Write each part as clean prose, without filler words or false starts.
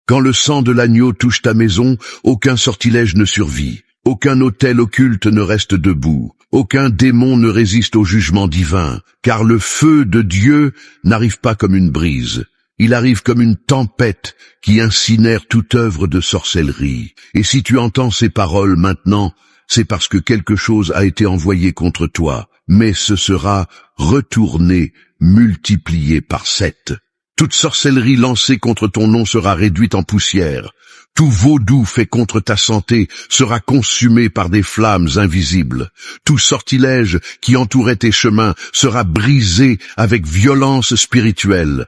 Quand le sang de l'agneau touche ta maison, aucun sortilège ne survit. Aucun autel occulte ne reste debout. Aucun démon ne résiste au jugement divin, car le feu de Dieu n'arrive pas comme une brise. Il arrive comme une tempête qui incinère toute œuvre de sorcellerie. Et si tu entends ces paroles maintenant, c'est parce que quelque chose a été envoyé contre toi, mais ce sera retourné, multiplié par 7. Toute sorcellerie lancée contre ton nom sera réduite en poussière. Tout vaudou fait contre ta santé sera consumé par des flammes invisibles. Tout sortilège qui entourait tes chemins sera brisé avec violence spirituelle.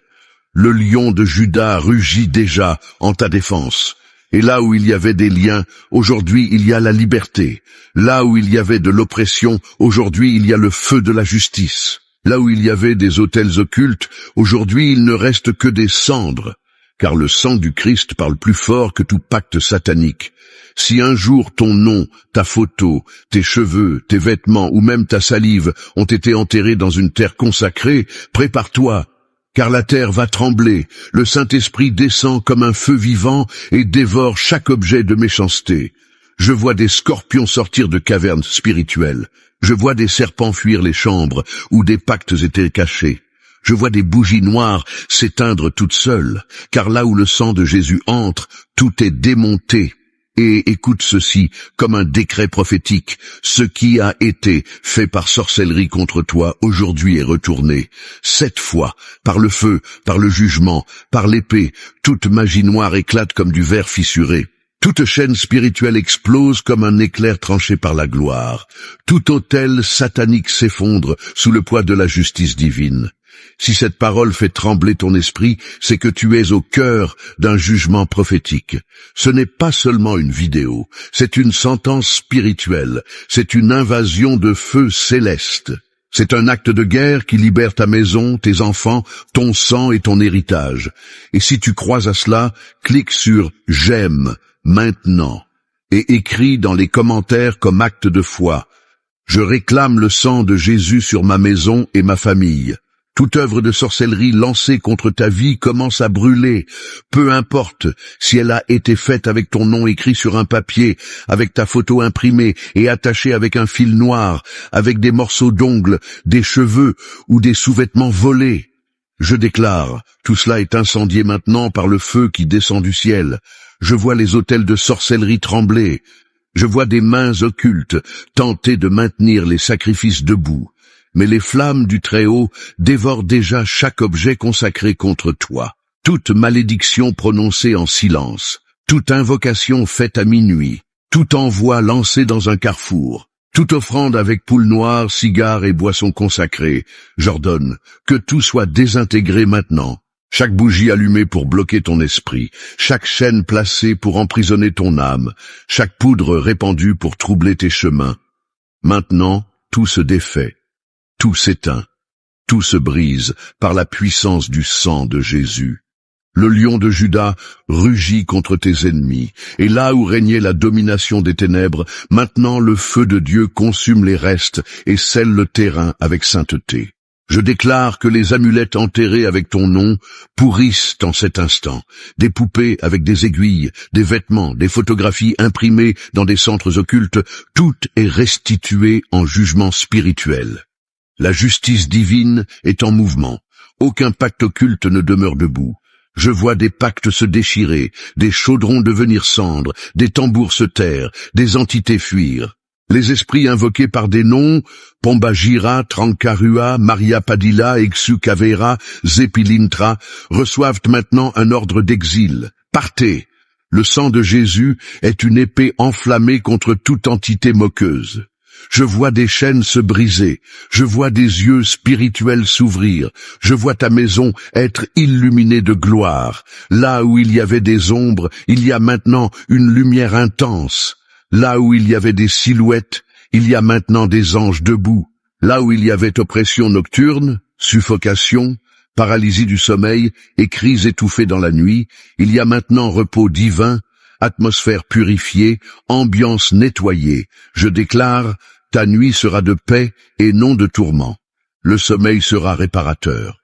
Le lion de Juda rugit déjà en ta défense. Et là où il y avait des liens, aujourd'hui il y a la liberté. Là où il y avait de l'oppression, aujourd'hui il y a le feu de la justice. Là où il y avait des autels occultes, aujourd'hui il ne reste que des cendres. Car le sang du Christ parle plus fort que tout pacte satanique. Si un jour ton nom, ta photo, tes cheveux, tes vêtements ou même ta salive ont été enterrés dans une terre consacrée, prépare-toi, car la terre va trembler, le Saint-Esprit descend comme un feu vivant et dévore chaque objet de méchanceté. Je vois des scorpions sortir de cavernes spirituelles. Je vois des serpents fuir les chambres où des pactes étaient cachés. Je vois des bougies noires s'éteindre toutes seules, car là où le sang de Jésus entre, tout est démonté. Et écoute ceci comme un décret prophétique. Ce qui a été fait par sorcellerie contre toi aujourd'hui est retourné. 7 fois, par le feu, par le jugement, par l'épée, toute magie noire éclate comme du verre fissuré. Toute chaîne spirituelle explose comme un éclair tranché par la gloire. Tout autel satanique s'effondre sous le poids de la justice divine. Si cette parole fait trembler ton esprit, c'est que tu es au cœur d'un jugement prophétique. Ce n'est pas seulement une vidéo, c'est une sentence spirituelle, c'est une invasion de feu céleste. C'est un acte de guerre qui libère ta maison, tes enfants, ton sang et ton héritage. Et si tu crois à cela, clique sur « J'aime » maintenant et écris dans les commentaires comme acte de foi. Je réclame le sang de Jésus sur ma maison et ma famille. Toute œuvre de sorcellerie lancée contre ta vie commence à brûler. Peu importe si elle a été faite avec ton nom écrit sur un papier, avec ta photo imprimée et attachée avec un fil noir, avec des morceaux d'ongles, des cheveux ou des sous-vêtements volés. Je déclare, tout cela est incendié maintenant par le feu qui descend du ciel. Je vois les autels de sorcellerie trembler. Je vois des mains occultes tenter de maintenir les sacrifices debout. Mais les flammes du Très-Haut dévorent déjà chaque objet consacré contre toi. Toute malédiction prononcée en silence, toute invocation faite à minuit, tout envoi lancé dans un carrefour, toute offrande avec poule noire, cigares et boissons consacrées, j'ordonne que tout soit désintégré maintenant. Chaque bougie allumée pour bloquer ton esprit, chaque chaîne placée pour emprisonner ton âme, chaque poudre répandue pour troubler tes chemins. Maintenant, tout se défait. Tout s'éteint, tout se brise par la puissance du sang de Jésus. Le lion de Juda rugit contre tes ennemis, et là où régnait la domination des ténèbres, maintenant le feu de Dieu consume les restes et scelle le terrain avec sainteté. Je déclare que les amulettes enterrées avec ton nom pourrissent en cet instant. Des poupées avec des aiguilles, des vêtements, des photographies imprimées dans des centres occultes, tout est restitué en jugement spirituel. La justice divine est en mouvement. Aucun pacte occulte ne demeure debout. Je vois des pactes se déchirer, des chaudrons devenir cendres, des tambours se taire, des entités fuir. Les esprits invoqués par des noms, Pombagira, Trancarua, Maria Padilla, Exu-Cavera, Zepilintra, reçoivent maintenant un ordre d'exil. Partez! Le sang de Jésus est une épée enflammée contre toute entité moqueuse. Je vois des chaînes se briser, je vois des yeux spirituels s'ouvrir, je vois ta maison être illuminée de gloire. Là où il y avait des ombres, il y a maintenant une lumière intense. Là où il y avait des silhouettes, il y a maintenant des anges debout. Là où il y avait oppression nocturne, suffocation, paralysie du sommeil et cris étouffés dans la nuit, il y a maintenant repos divin, atmosphère purifiée, ambiance nettoyée. Je déclare, ta nuit sera de paix et non de tourment. Le sommeil sera réparateur.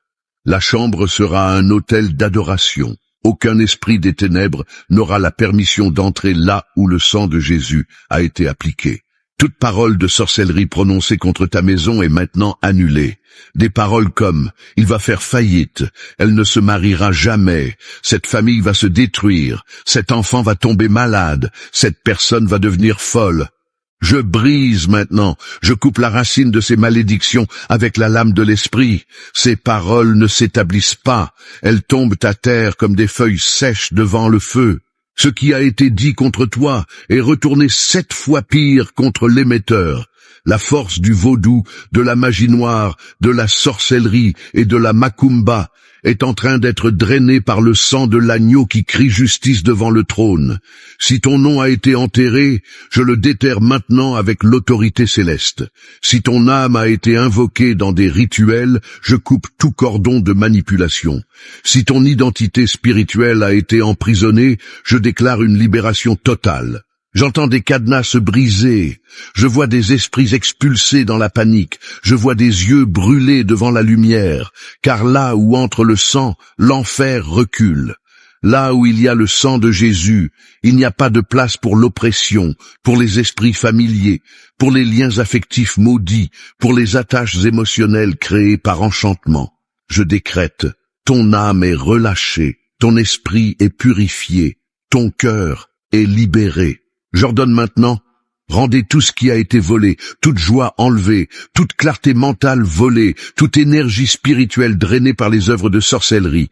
La chambre sera un autel d'adoration. Aucun esprit des ténèbres n'aura la permission d'entrer là où le sang de Jésus a été appliqué. Toute parole de sorcellerie prononcée contre ta maison est maintenant annulée. Des paroles comme « il va faire faillite »,« elle ne se mariera jamais »,« cette famille va se détruire »,« cet enfant va tomber malade »,« cette personne va devenir folle ». Je brise maintenant, je coupe la racine de ces malédictions avec la lame de l'esprit. Ces paroles ne s'établissent pas, elles tombent à terre comme des feuilles sèches devant le feu. Ce qui a été dit contre toi est retourné 7 fois pire contre l'émetteur. La force du vaudou, de la magie noire, de la sorcellerie et de la macumba est en train d'être drainée par le sang de l'agneau qui crie justice devant le trône. Si ton nom a été enterré, je le déterre maintenant avec l'autorité céleste. Si ton âme a été invoquée dans des rituels, je coupe tout cordon de manipulation. Si ton identité spirituelle a été emprisonnée, je déclare une libération totale. J'entends des cadenas se briser, je vois des esprits expulsés dans la panique, je vois des yeux brûlés devant la lumière, car là où entre le sang, l'enfer recule. Là où il y a le sang de Jésus, il n'y a pas de place pour l'oppression, pour les esprits familiers, pour les liens affectifs maudits, pour les attaches émotionnelles créées par enchantement. Je décrète, ton âme est relâchée, ton esprit est purifié, ton cœur est libéré. J'ordonne maintenant, rendez tout ce qui a été volé, toute joie enlevée, toute clarté mentale volée, toute énergie spirituelle drainée par les œuvres de sorcellerie.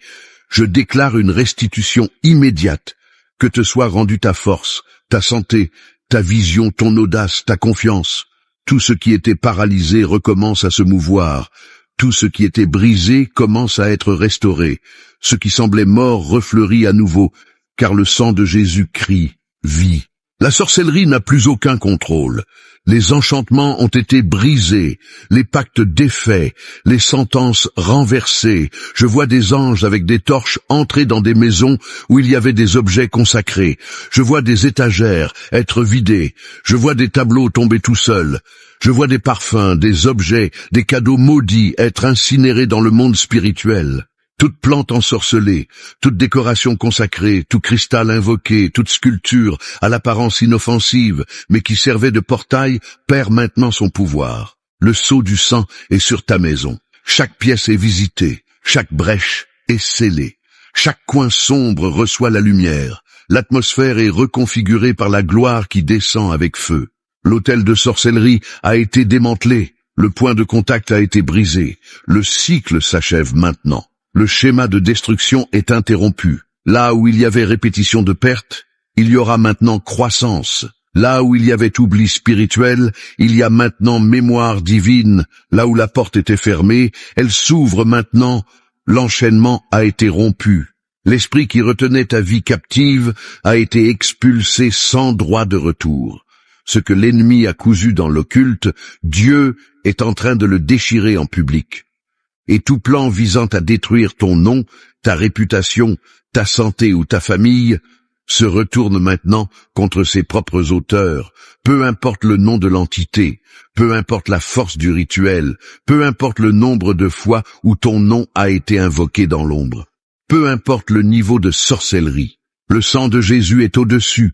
Je déclare une restitution immédiate, que te soit rendue ta force, ta santé, ta vision, ton audace, ta confiance. Tout ce qui était paralysé recommence à se mouvoir. Tout ce qui était brisé commence à être restauré. Ce qui semblait mort refleurit à nouveau, car le sang de Jésus crie « Vie ». La sorcellerie n'a plus aucun contrôle. Les enchantements ont été brisés, les pactes défaits, les sentences renversées. Je vois des anges avec des torches entrer dans des maisons où il y avait des objets consacrés. Je vois des étagères être vidées. Je vois des tableaux tomber tout seuls. Je vois des parfums, des objets, des cadeaux maudits être incinérés dans le monde spirituel. Toute plante ensorcelée, toute décoration consacrée, tout cristal invoqué, toute sculpture à l'apparence inoffensive, mais qui servait de portail, perd maintenant son pouvoir. Le sceau du sang est sur ta maison. Chaque pièce est visitée, chaque brèche est scellée. Chaque coin sombre reçoit la lumière. L'atmosphère est reconfigurée par la gloire qui descend avec feu. L'autel de sorcellerie a été démantelé. Le point de contact a été brisé. Le cycle s'achève maintenant. Le schéma de destruction est interrompu. Là où il y avait répétition de pertes, il y aura maintenant croissance. Là où il y avait oubli spirituel, il y a maintenant mémoire divine. Là où la porte était fermée, elle s'ouvre maintenant. L'enchaînement a été rompu. L'esprit qui retenait ta vie captive a été expulsé sans droit de retour. Ce que l'ennemi a cousu dans l'occulte, Dieu est en train de le déchirer en public. Et tout plan visant à détruire ton nom, ta réputation, ta santé ou ta famille se retourne maintenant contre ses propres auteurs, peu importe le nom de l'entité, peu importe la force du rituel, peu importe le nombre de fois où ton nom a été invoqué dans l'ombre, peu importe le niveau de sorcellerie. Le sang de Jésus est au-dessus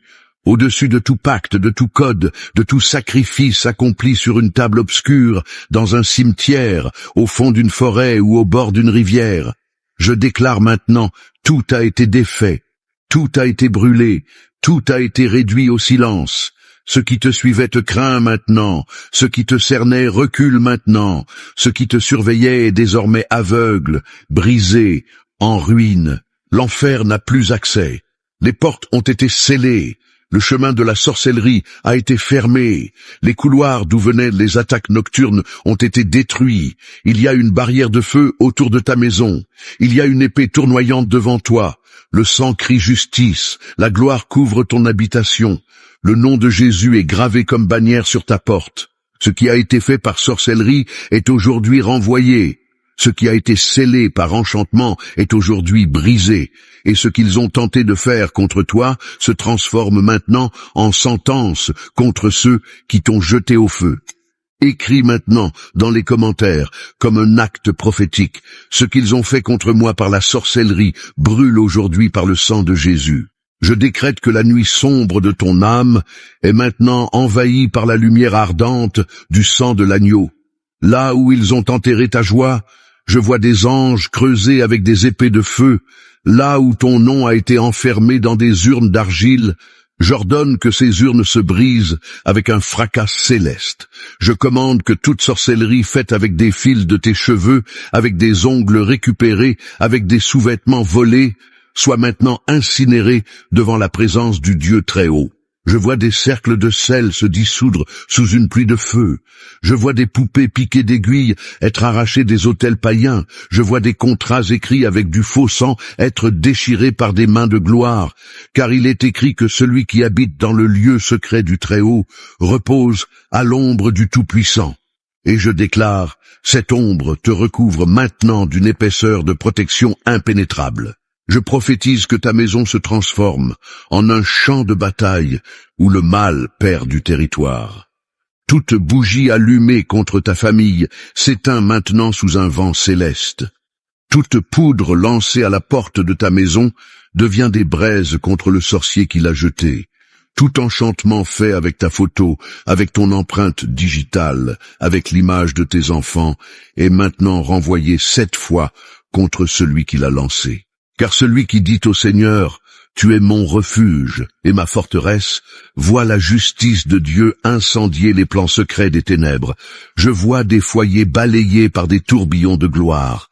de tout pacte, de tout code, de tout sacrifice accompli sur une table obscure, dans un cimetière, au fond d'une forêt ou au bord d'une rivière. Je déclare maintenant, tout a été défait, tout a été brûlé, tout a été réduit au silence. Ce qui te suivait te craint maintenant, ce qui te cernait recule maintenant, ce qui te surveillait est désormais aveugle, brisé, en ruine. L'enfer n'a plus accès. Les portes ont été scellées. Le chemin de la sorcellerie a été fermé. Les couloirs d'où venaient les attaques nocturnes ont été détruits. Il y a une barrière de feu autour de ta maison. Il y a une épée tournoyante devant toi. Le sang crie justice. La gloire couvre ton habitation. Le nom de Jésus est gravé comme bannière sur ta porte. Ce qui a été fait par sorcellerie est aujourd'hui renvoyé. Ce qui a été scellé par enchantement est aujourd'hui brisé, et ce qu'ils ont tenté de faire contre toi se transforme maintenant en sentence contre ceux qui t'ont jeté au feu. Écris maintenant dans les commentaires, comme un acte prophétique, ce qu'ils ont fait contre moi par la sorcellerie brûle aujourd'hui par le sang de Jésus. Je décrète que la nuit sombre de ton âme est maintenant envahie par la lumière ardente du sang de l'agneau. Là où ils ont enterré ta joie, je vois des anges creusés avec des épées de feu. Là où ton nom a été enfermé dans des urnes d'argile, j'ordonne que ces urnes se brisent avec un fracas céleste. Je commande que toute sorcellerie faite avec des fils de tes cheveux, avec des ongles récupérés, avec des sous-vêtements volés, soit maintenant incinérée devant la présence du Dieu très haut. Je vois des cercles de sel se dissoudre sous une pluie de feu. Je vois des poupées piquées d'aiguilles être arrachées des autels païens. Je vois des contrats écrits avec du faux sang être déchirés par des mains de gloire. Car il est écrit que celui qui habite dans le lieu secret du Très-Haut repose à l'ombre du Tout-Puissant. Et je déclare, cette ombre te recouvre maintenant d'une épaisseur de protection impénétrable. Je prophétise que ta maison se transforme en un champ de bataille où le mal perd du territoire. Toute bougie allumée contre ta famille s'éteint maintenant sous un vent céleste. Toute poudre lancée à la porte de ta maison devient des braises contre le sorcier qui l'a jetée. Tout enchantement fait avec ta photo, avec ton empreinte digitale, avec l'image de tes enfants, est maintenant renvoyé 7 fois contre celui qui l'a lancé. Car celui qui dit au Seigneur, « Tu es mon refuge et ma forteresse », voit la justice de Dieu incendier les plans secrets des ténèbres. Je vois des foyers balayés par des tourbillons de gloire.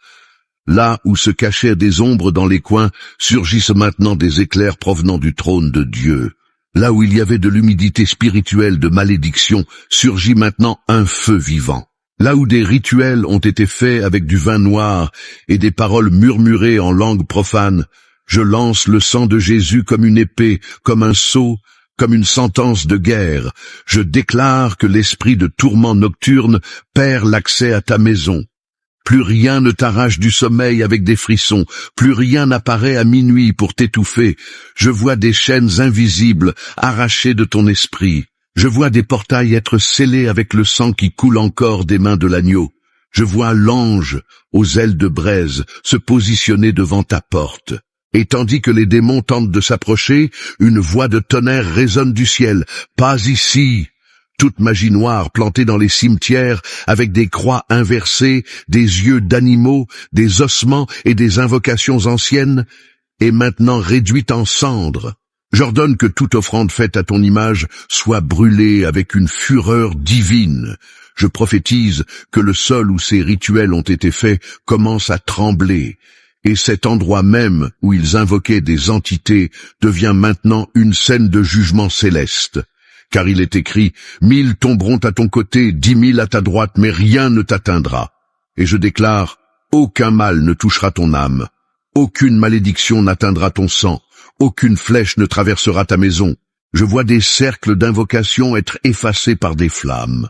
Là où se cachaient des ombres dans les coins, surgissent maintenant des éclairs provenant du trône de Dieu. Là où il y avait de l'humidité spirituelle de malédiction, surgit maintenant un feu vivant. Là où des rituels ont été faits avec du vin noir et des paroles murmurées en langue profane, je lance le sang de Jésus comme une épée, comme un sceau, comme une sentence de guerre. Je déclare que l'esprit de tourment nocturne perd l'accès à ta maison. Plus rien ne t'arrache du sommeil avec des frissons, plus rien n'apparaît à minuit pour t'étouffer. Je vois des chaînes invisibles arrachées de ton esprit. Je vois des portails être scellés avec le sang qui coule encore des mains de l'agneau. Je vois l'ange, aux ailes de braise, se positionner devant ta porte. Et tandis que les démons tentent de s'approcher, une voix de tonnerre résonne du ciel. « Pas ici !» Toute magie noire plantée dans les cimetières, avec des croix inversées, des yeux d'animaux, des ossements et des invocations anciennes, est maintenant réduite en cendres. J'ordonne que toute offrande faite à ton image soit brûlée avec une fureur divine. Je prophétise que le sol où ces rituels ont été faits commence à trembler, et cet endroit même où ils invoquaient des entités devient maintenant une scène de jugement céleste. Car il est écrit, 1000 tomberont à ton côté, 10 000 à ta droite, mais rien ne t'atteindra. Et je déclare, aucun mal ne touchera ton âme, aucune malédiction n'atteindra ton sang, aucune flèche ne traversera ta maison. Je vois des cercles d'invocation être effacés par des flammes.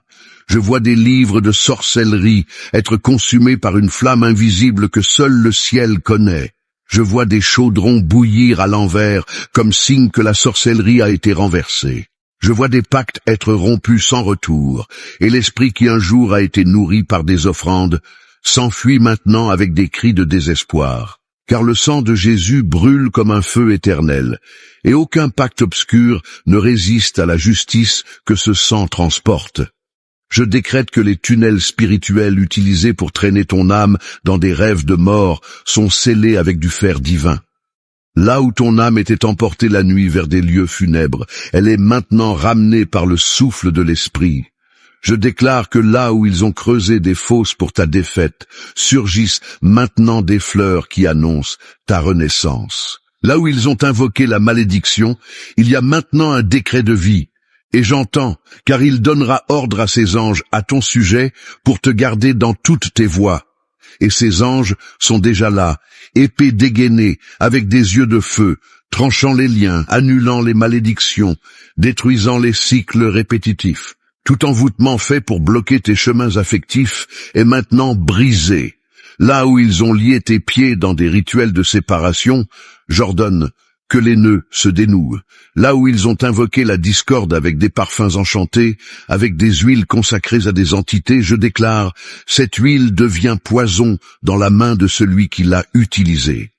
Je vois des livres de sorcellerie être consumés par une flamme invisible que seul le ciel connaît. Je vois des chaudrons bouillir à l'envers comme signe que la sorcellerie a été renversée. Je vois des pactes être rompus sans retour, et l'esprit qui un jour a été nourri par des offrandes s'enfuit maintenant avec des cris de désespoir. Car le sang de Jésus brûle comme un feu éternel, et aucun pacte obscur ne résiste à la justice que ce sang transporte. Je décrète que les tunnels spirituels utilisés pour traîner ton âme dans des rêves de mort sont scellés avec du fer divin. Là où ton âme était emportée la nuit vers des lieux funèbres, elle est maintenant ramenée par le souffle de l'esprit. Je déclare que là où ils ont creusé des fosses pour ta défaite, surgissent maintenant des fleurs qui annoncent ta renaissance. Là où ils ont invoqué la malédiction, il y a maintenant un décret de vie. Et j'entends, car il donnera ordre à ses anges à ton sujet pour te garder dans toutes tes voies. Et ces anges sont déjà là, épées dégainées, avec des yeux de feu, tranchant les liens, annulant les malédictions, détruisant les cycles répétitifs. Tout envoûtement fait pour bloquer tes chemins affectifs est maintenant brisé. Là où ils ont lié tes pieds dans des rituels de séparation, j'ordonne Que les nœuds se dénouent. Là où ils ont invoqué la discorde avec des parfums enchantés, avec des huiles consacrées à des entités, je déclare, cette huile devient poison dans la main de celui qui l'a utilisée.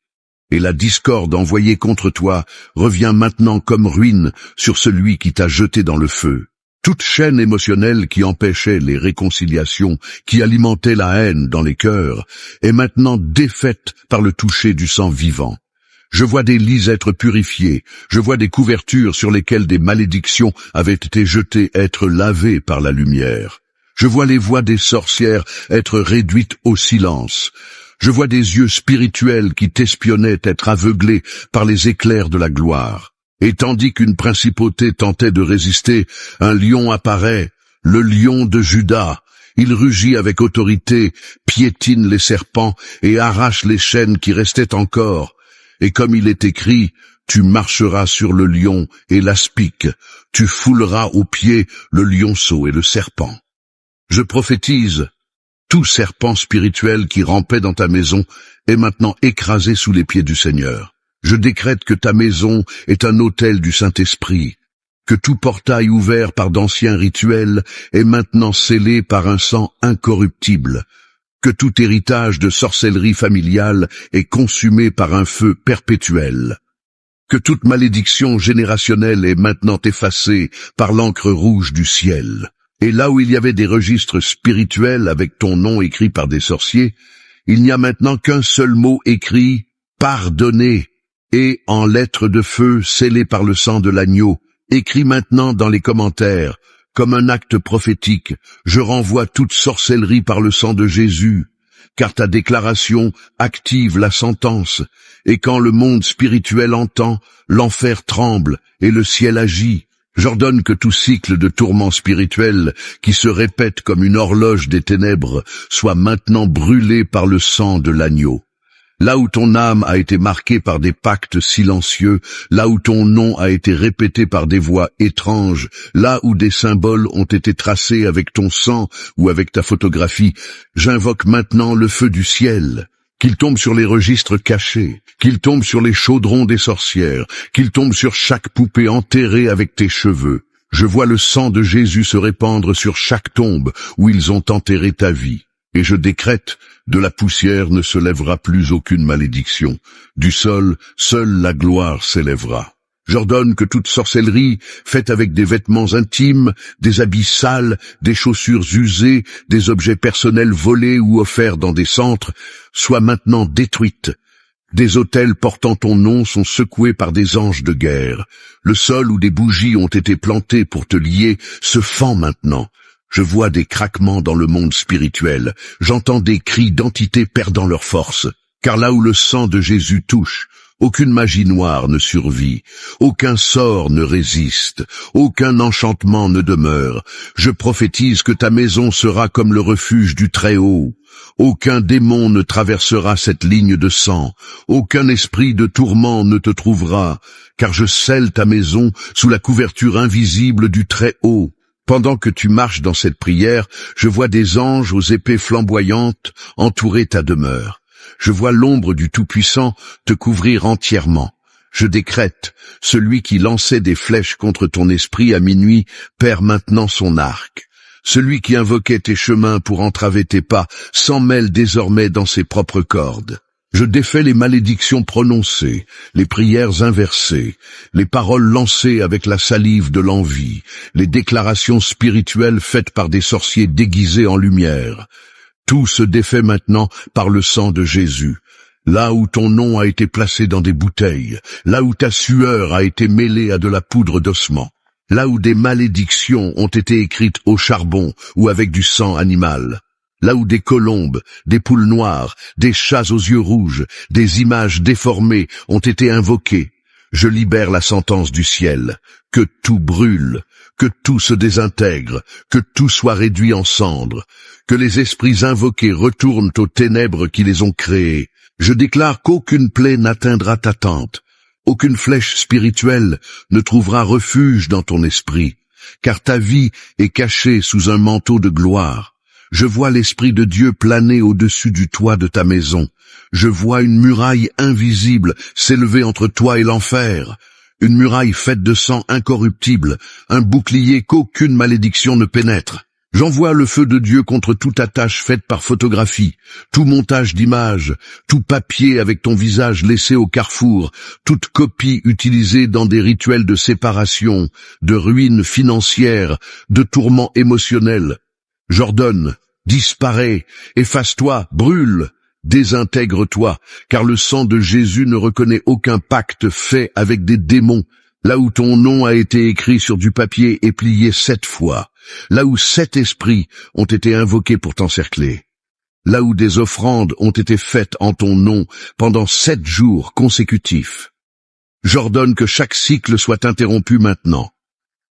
Et la discorde envoyée contre toi revient maintenant comme ruine sur celui qui t'a jeté dans le feu. Toute chaîne émotionnelle qui empêchait les réconciliations, qui alimentait la haine dans les cœurs, est maintenant défaite par le toucher du sang vivant. Je vois des lits être purifiés, je vois des couvertures sur lesquelles des malédictions avaient été jetées être lavées par la lumière. Je vois les voix des sorcières être réduites au silence. Je vois des yeux spirituels qui t'espionnaient être aveuglés par les éclairs de la gloire. Et tandis qu'une principauté tentait de résister, un lion apparaît, le lion de Juda. Il rugit avec autorité, piétine les serpents et arrache les chaînes qui restaient encore. Et comme il est écrit, tu marcheras sur le lion et l'aspic, tu fouleras aux pieds le lionceau et le serpent. Je prophétise, tout serpent spirituel qui rampait dans ta maison est maintenant écrasé sous les pieds du Seigneur. Je décrète que ta maison est un autel du Saint-Esprit, que tout portail ouvert par d'anciens rituels est maintenant scellé par un sang incorruptible, que tout héritage de sorcellerie familiale est consumé par un feu perpétuel, que toute malédiction générationnelle est maintenant effacée par l'encre rouge du ciel. Et là où il y avait des registres spirituels avec ton nom écrit par des sorciers, il n'y a maintenant qu'un seul mot écrit « pardonner » et en lettres de feu scellées par le sang de l'agneau, écrit maintenant dans les commentaires. Comme un acte prophétique, je renvoie toute sorcellerie par le sang de Jésus, car ta déclaration active la sentence, et quand le monde spirituel entend, l'enfer tremble et le ciel agit. J'ordonne que tout cycle de tourments spirituels qui se répète comme une horloge des ténèbres soit maintenant brûlé par le sang de l'agneau. Là où ton âme a été marquée par des pactes silencieux, là où ton nom a été répété par des voix étranges, là où des symboles ont été tracés avec ton sang ou avec ta photographie, j'invoque maintenant le feu du ciel, qu'il tombe sur les registres cachés, qu'il tombe sur les chaudrons des sorcières, qu'il tombe sur chaque poupée enterrée avec tes cheveux. Je vois le sang de Jésus se répandre sur chaque tombe où ils ont enterré ta vie. Et je décrète, de la poussière ne se lèvera plus aucune malédiction. Du sol, seule la gloire s'élèvera. J'ordonne que toute sorcellerie, faite avec des vêtements intimes, des habits sales, des chaussures usées, des objets personnels volés ou offerts dans des centres, soit maintenant détruite. Des autels portant ton nom sont secoués par des anges de guerre. Le sol où des bougies ont été plantées pour te lier se fend maintenant. Je vois des craquements dans le monde spirituel. J'entends des cris d'entités perdant leur force. Car là où le sang de Jésus touche, aucune magie noire ne survit, aucun sort ne résiste, aucun enchantement ne demeure. Je prophétise que ta maison sera comme le refuge du Très-Haut. Aucun démon ne traversera cette ligne de sang, aucun esprit de tourment ne te trouvera, car je scelle ta maison sous la couverture invisible du Très-Haut. Pendant que tu marches dans cette prière, je vois des anges aux épées flamboyantes entourer ta demeure. Je vois l'ombre du Tout-Puissant te couvrir entièrement. Je décrète, celui qui lançait des flèches contre ton esprit à minuit perd maintenant son arc. Celui qui invoquait tes chemins pour entraver tes pas s'en mêle désormais dans ses propres cordes. Je défais les malédictions prononcées, les prières inversées, les paroles lancées avec la salive de l'envie, les déclarations spirituelles faites par des sorciers déguisés en lumière. Tout se défait maintenant par le sang de Jésus. Là où ton nom a été placé dans des bouteilles, là où ta sueur a été mêlée à de la poudre d'ossement, là où des malédictions ont été écrites au charbon ou avec du sang animal, là où des colombes, des poules noires, des chats aux yeux rouges, des images déformées ont été invoquées, je libère la sentence du ciel, que tout brûle, que tout se désintègre, que tout soit réduit en cendres, que les esprits invoqués retournent aux ténèbres qui les ont créés. Je déclare qu'aucune plaie n'atteindra ta tente, aucune flèche spirituelle ne trouvera refuge dans ton esprit, car ta vie est cachée sous un manteau de gloire. Je vois l'Esprit de Dieu planer au-dessus du toit de ta maison. Je vois une muraille invisible s'élever entre toi et l'enfer. Une muraille faite de sang incorruptible, un bouclier qu'aucune malédiction ne pénètre. J'envoie le feu de Dieu contre toute attache faite par photographie, tout montage d'images, tout papier avec ton visage laissé au carrefour, toute copie utilisée dans des rituels de séparation, de ruines financières, de tourments émotionnels. J'ordonne, disparais, efface-toi, brûle, désintègre-toi, car le sang de Jésus ne reconnaît aucun pacte fait avec des démons, là où ton nom a été écrit sur du papier et plié 7 fois. Là où 7 esprits ont été invoqués pour t'encercler, là où des offrandes ont été faites en ton nom pendant 7 jours consécutifs. J'ordonne que chaque cycle soit interrompu maintenant.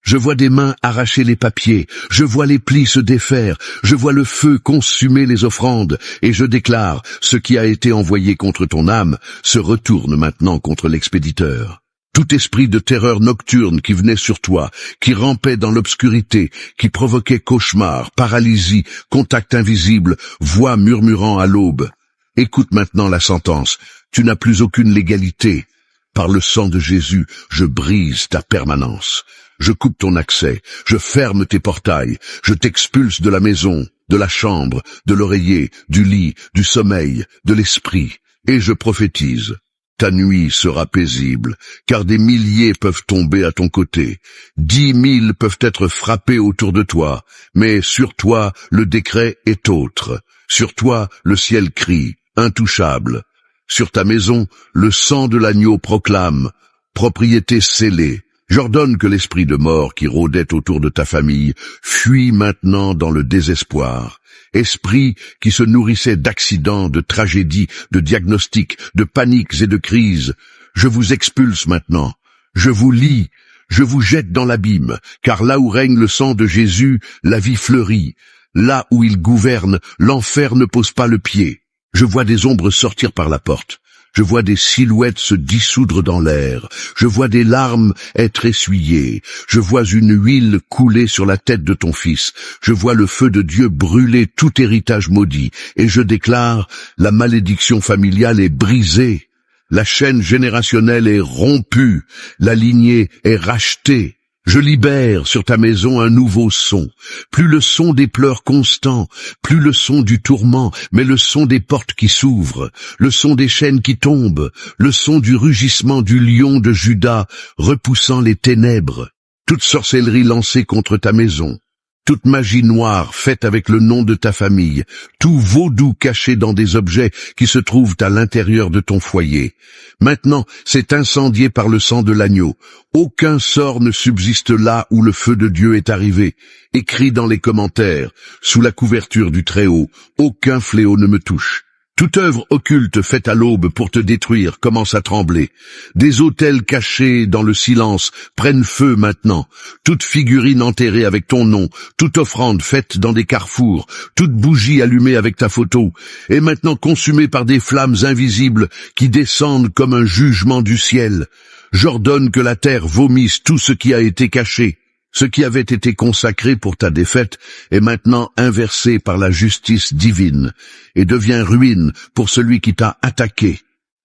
Je vois des mains arracher les papiers, je vois les plis se défaire, je vois le feu consumer les offrandes, et je déclare, ce qui a été envoyé contre ton âme se retourne maintenant contre l'expéditeur. Tout esprit de terreur nocturne qui venait sur toi, qui rampait dans l'obscurité, qui provoquait cauchemars, paralysie, contact invisible, voix murmurant à l'aube. Écoute maintenant la sentence. Tu n'as plus aucune légalité. Par le sang de Jésus, je brise ta permanence. Je coupe ton accès, je ferme tes portails, je t'expulse de la maison, de la chambre, de l'oreiller, du lit, du sommeil, de l'esprit, et je prophétise. Ta nuit sera paisible, car des milliers peuvent tomber à ton côté. 10 000 peuvent être frappés autour de toi, mais sur toi, le décret est autre. Sur toi, le ciel crie, intouchable. Sur ta maison, le sang de l'agneau proclame, propriété scellée. J'ordonne que l'esprit de mort qui rôdait autour de ta famille fuit maintenant dans le désespoir. Esprit qui se nourrissait d'accidents, de tragédies, de diagnostics, de paniques et de crises, je vous expulse maintenant. Je vous lie, je vous jette dans l'abîme, car là où règne le sang de Jésus, la vie fleurit. Là où il gouverne, l'enfer ne pose pas le pied. Je vois des ombres sortir par la porte. Je vois des silhouettes se dissoudre dans l'air. Je vois des larmes être essuyées. Je vois une huile couler sur la tête de ton fils. Je vois le feu de Dieu brûler tout héritage maudit. Et je déclare, la malédiction familiale est brisée. La chaîne générationnelle est rompue. La lignée est rachetée. Je libère sur ta maison un nouveau son, plus le son des pleurs constants, plus le son du tourment, mais le son des portes qui s'ouvrent, le son des chaînes qui tombent, le son du rugissement du lion de Juda repoussant les ténèbres, toute sorcellerie lancée contre ta maison, toute magie noire faite avec le nom de ta famille, tout vaudou caché dans des objets qui se trouvent à l'intérieur de ton foyer. Maintenant, c'est incendié par le sang de l'agneau. Aucun sort ne subsiste là où le feu de Dieu est arrivé. Écris dans les commentaires, sous la couverture du Très-Haut, aucun fléau ne me touche. Toute œuvre occulte faite à l'aube pour te détruire commence à trembler. Des autels cachés dans le silence prennent feu maintenant. Toute figurine enterrée avec ton nom, toute offrande faite dans des carrefours, toute bougie allumée avec ta photo, est maintenant consumée par des flammes invisibles qui descendent comme un jugement du ciel. J'ordonne que la terre vomisse tout ce qui a été caché. Ce qui avait été consacré pour ta défaite est maintenant inversé par la justice divine et devient ruine pour celui qui t'a attaqué.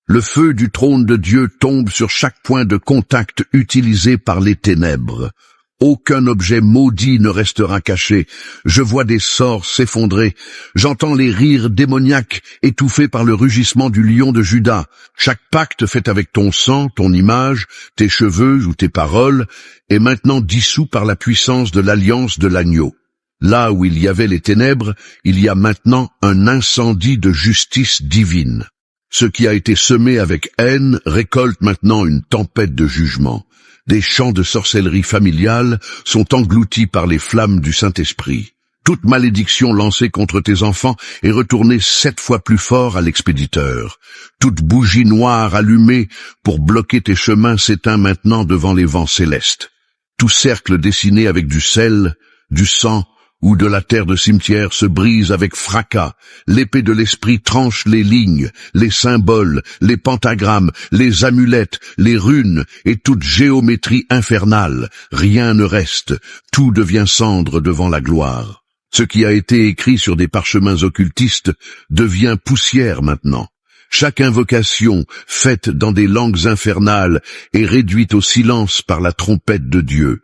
Le feu du trône de Dieu tombe sur chaque point de contact utilisé par les ténèbres. Aucun objet maudit ne restera caché. Je vois des sorts s'effondrer. J'entends les rires démoniaques étouffés par le rugissement du lion de Juda. Chaque pacte fait avec ton sang, ton image, tes cheveux ou tes paroles est maintenant dissous par la puissance de l'alliance de l'agneau. Là où il y avait les ténèbres, il y a maintenant un incendie de justice divine. Ce qui a été semé avec haine récolte maintenant une tempête de jugement. Des champs de sorcellerie familiale sont engloutis par les flammes du Saint-Esprit. Toute malédiction lancée contre tes enfants est retournée 7 fois plus fort à l'expéditeur. Toute bougie noire allumée pour bloquer tes chemins s'éteint maintenant devant les vents célestes. Tout cercle dessiné avec du sel, du sang ou de la terre de cimetière se brise avec fracas. L'épée de l'esprit tranche les lignes, les symboles, les pentagrammes, les amulettes, les runes et toute géométrie infernale. Rien ne reste, tout devient cendre devant la gloire. Ce qui a été écrit sur des parchemins occultistes devient poussière maintenant. Chaque invocation, faite dans des langues infernales, est réduite au silence par la trompette de Dieu.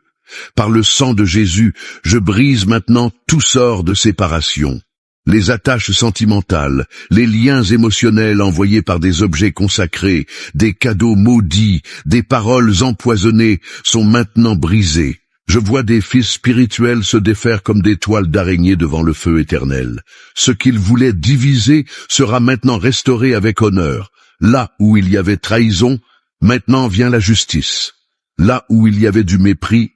Par le sang de Jésus, je brise maintenant tout sort de séparation. Les attaches sentimentales, les liens émotionnels envoyés par des objets consacrés, des cadeaux maudits, des paroles empoisonnées sont maintenant brisés. Je vois des fils spirituels se défaire comme des toiles d'araignée devant le feu éternel. Ce qu'ils voulaient diviser sera maintenant restauré avec honneur. Là où il y avait trahison, maintenant vient la justice. Là où il y avait du mépris,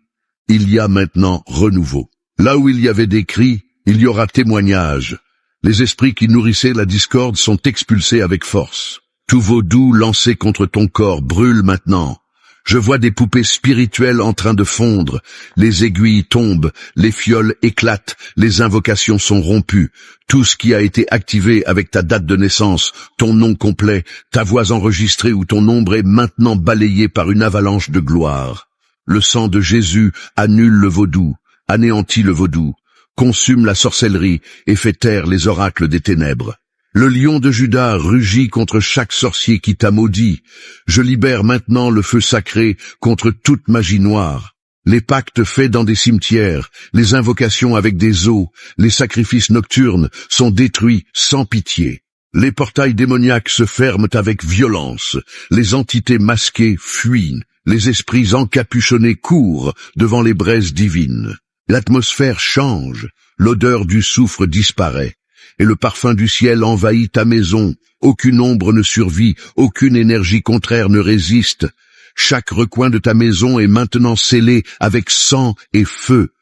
il y a maintenant renouveau. Là où il y avait des cris, il y aura témoignage. Les esprits qui nourrissaient la discorde sont expulsés avec force. Tout vaudou lancé contre ton corps brûle maintenant. Je vois des poupées spirituelles en train de fondre. Les aiguilles tombent, les fioles éclatent, les invocations sont rompues. Tout ce qui a été activé avec ta date de naissance, ton nom complet, ta voix enregistrée ou ton ombre est maintenant balayé par une avalanche de gloire. Le sang de Jésus annule le vaudou, anéantit le vaudou, consume la sorcellerie et fait taire les oracles des ténèbres. Le lion de Juda rugit contre chaque sorcier qui t'a maudit. Je libère maintenant le feu sacré contre toute magie noire. Les pactes faits dans des cimetières, les invocations avec des os, les sacrifices nocturnes sont détruits sans pitié. Les portails démoniaques se ferment avec violence. Les entités masquées fuient. Les esprits encapuchonnés courent devant les braises divines. L'atmosphère change. L'odeur du soufre disparaît. Et le parfum du ciel envahit ta maison. Aucune ombre ne survit, aucune énergie contraire ne résiste. Chaque recoin de ta maison est maintenant scellé avec sang et feu.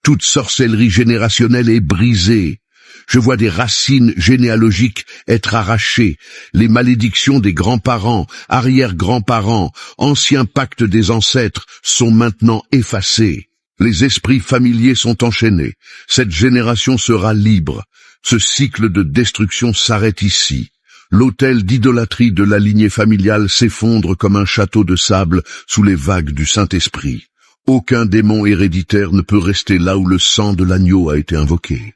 Toute sorcellerie générationnelle est brisée. Je vois des racines généalogiques être arrachées. Les malédictions des grands-parents, arrière-grands-parents, anciens pactes des ancêtres sont maintenant effacés. Les esprits familiers sont enchaînés. Cette génération sera libre. Ce cycle de destruction s'arrête ici. L'autel d'idolâtrie de la lignée familiale s'effondre comme un château de sable sous les vagues du Saint-Esprit. Aucun démon héréditaire ne peut rester là où le sang de l'agneau a été invoqué.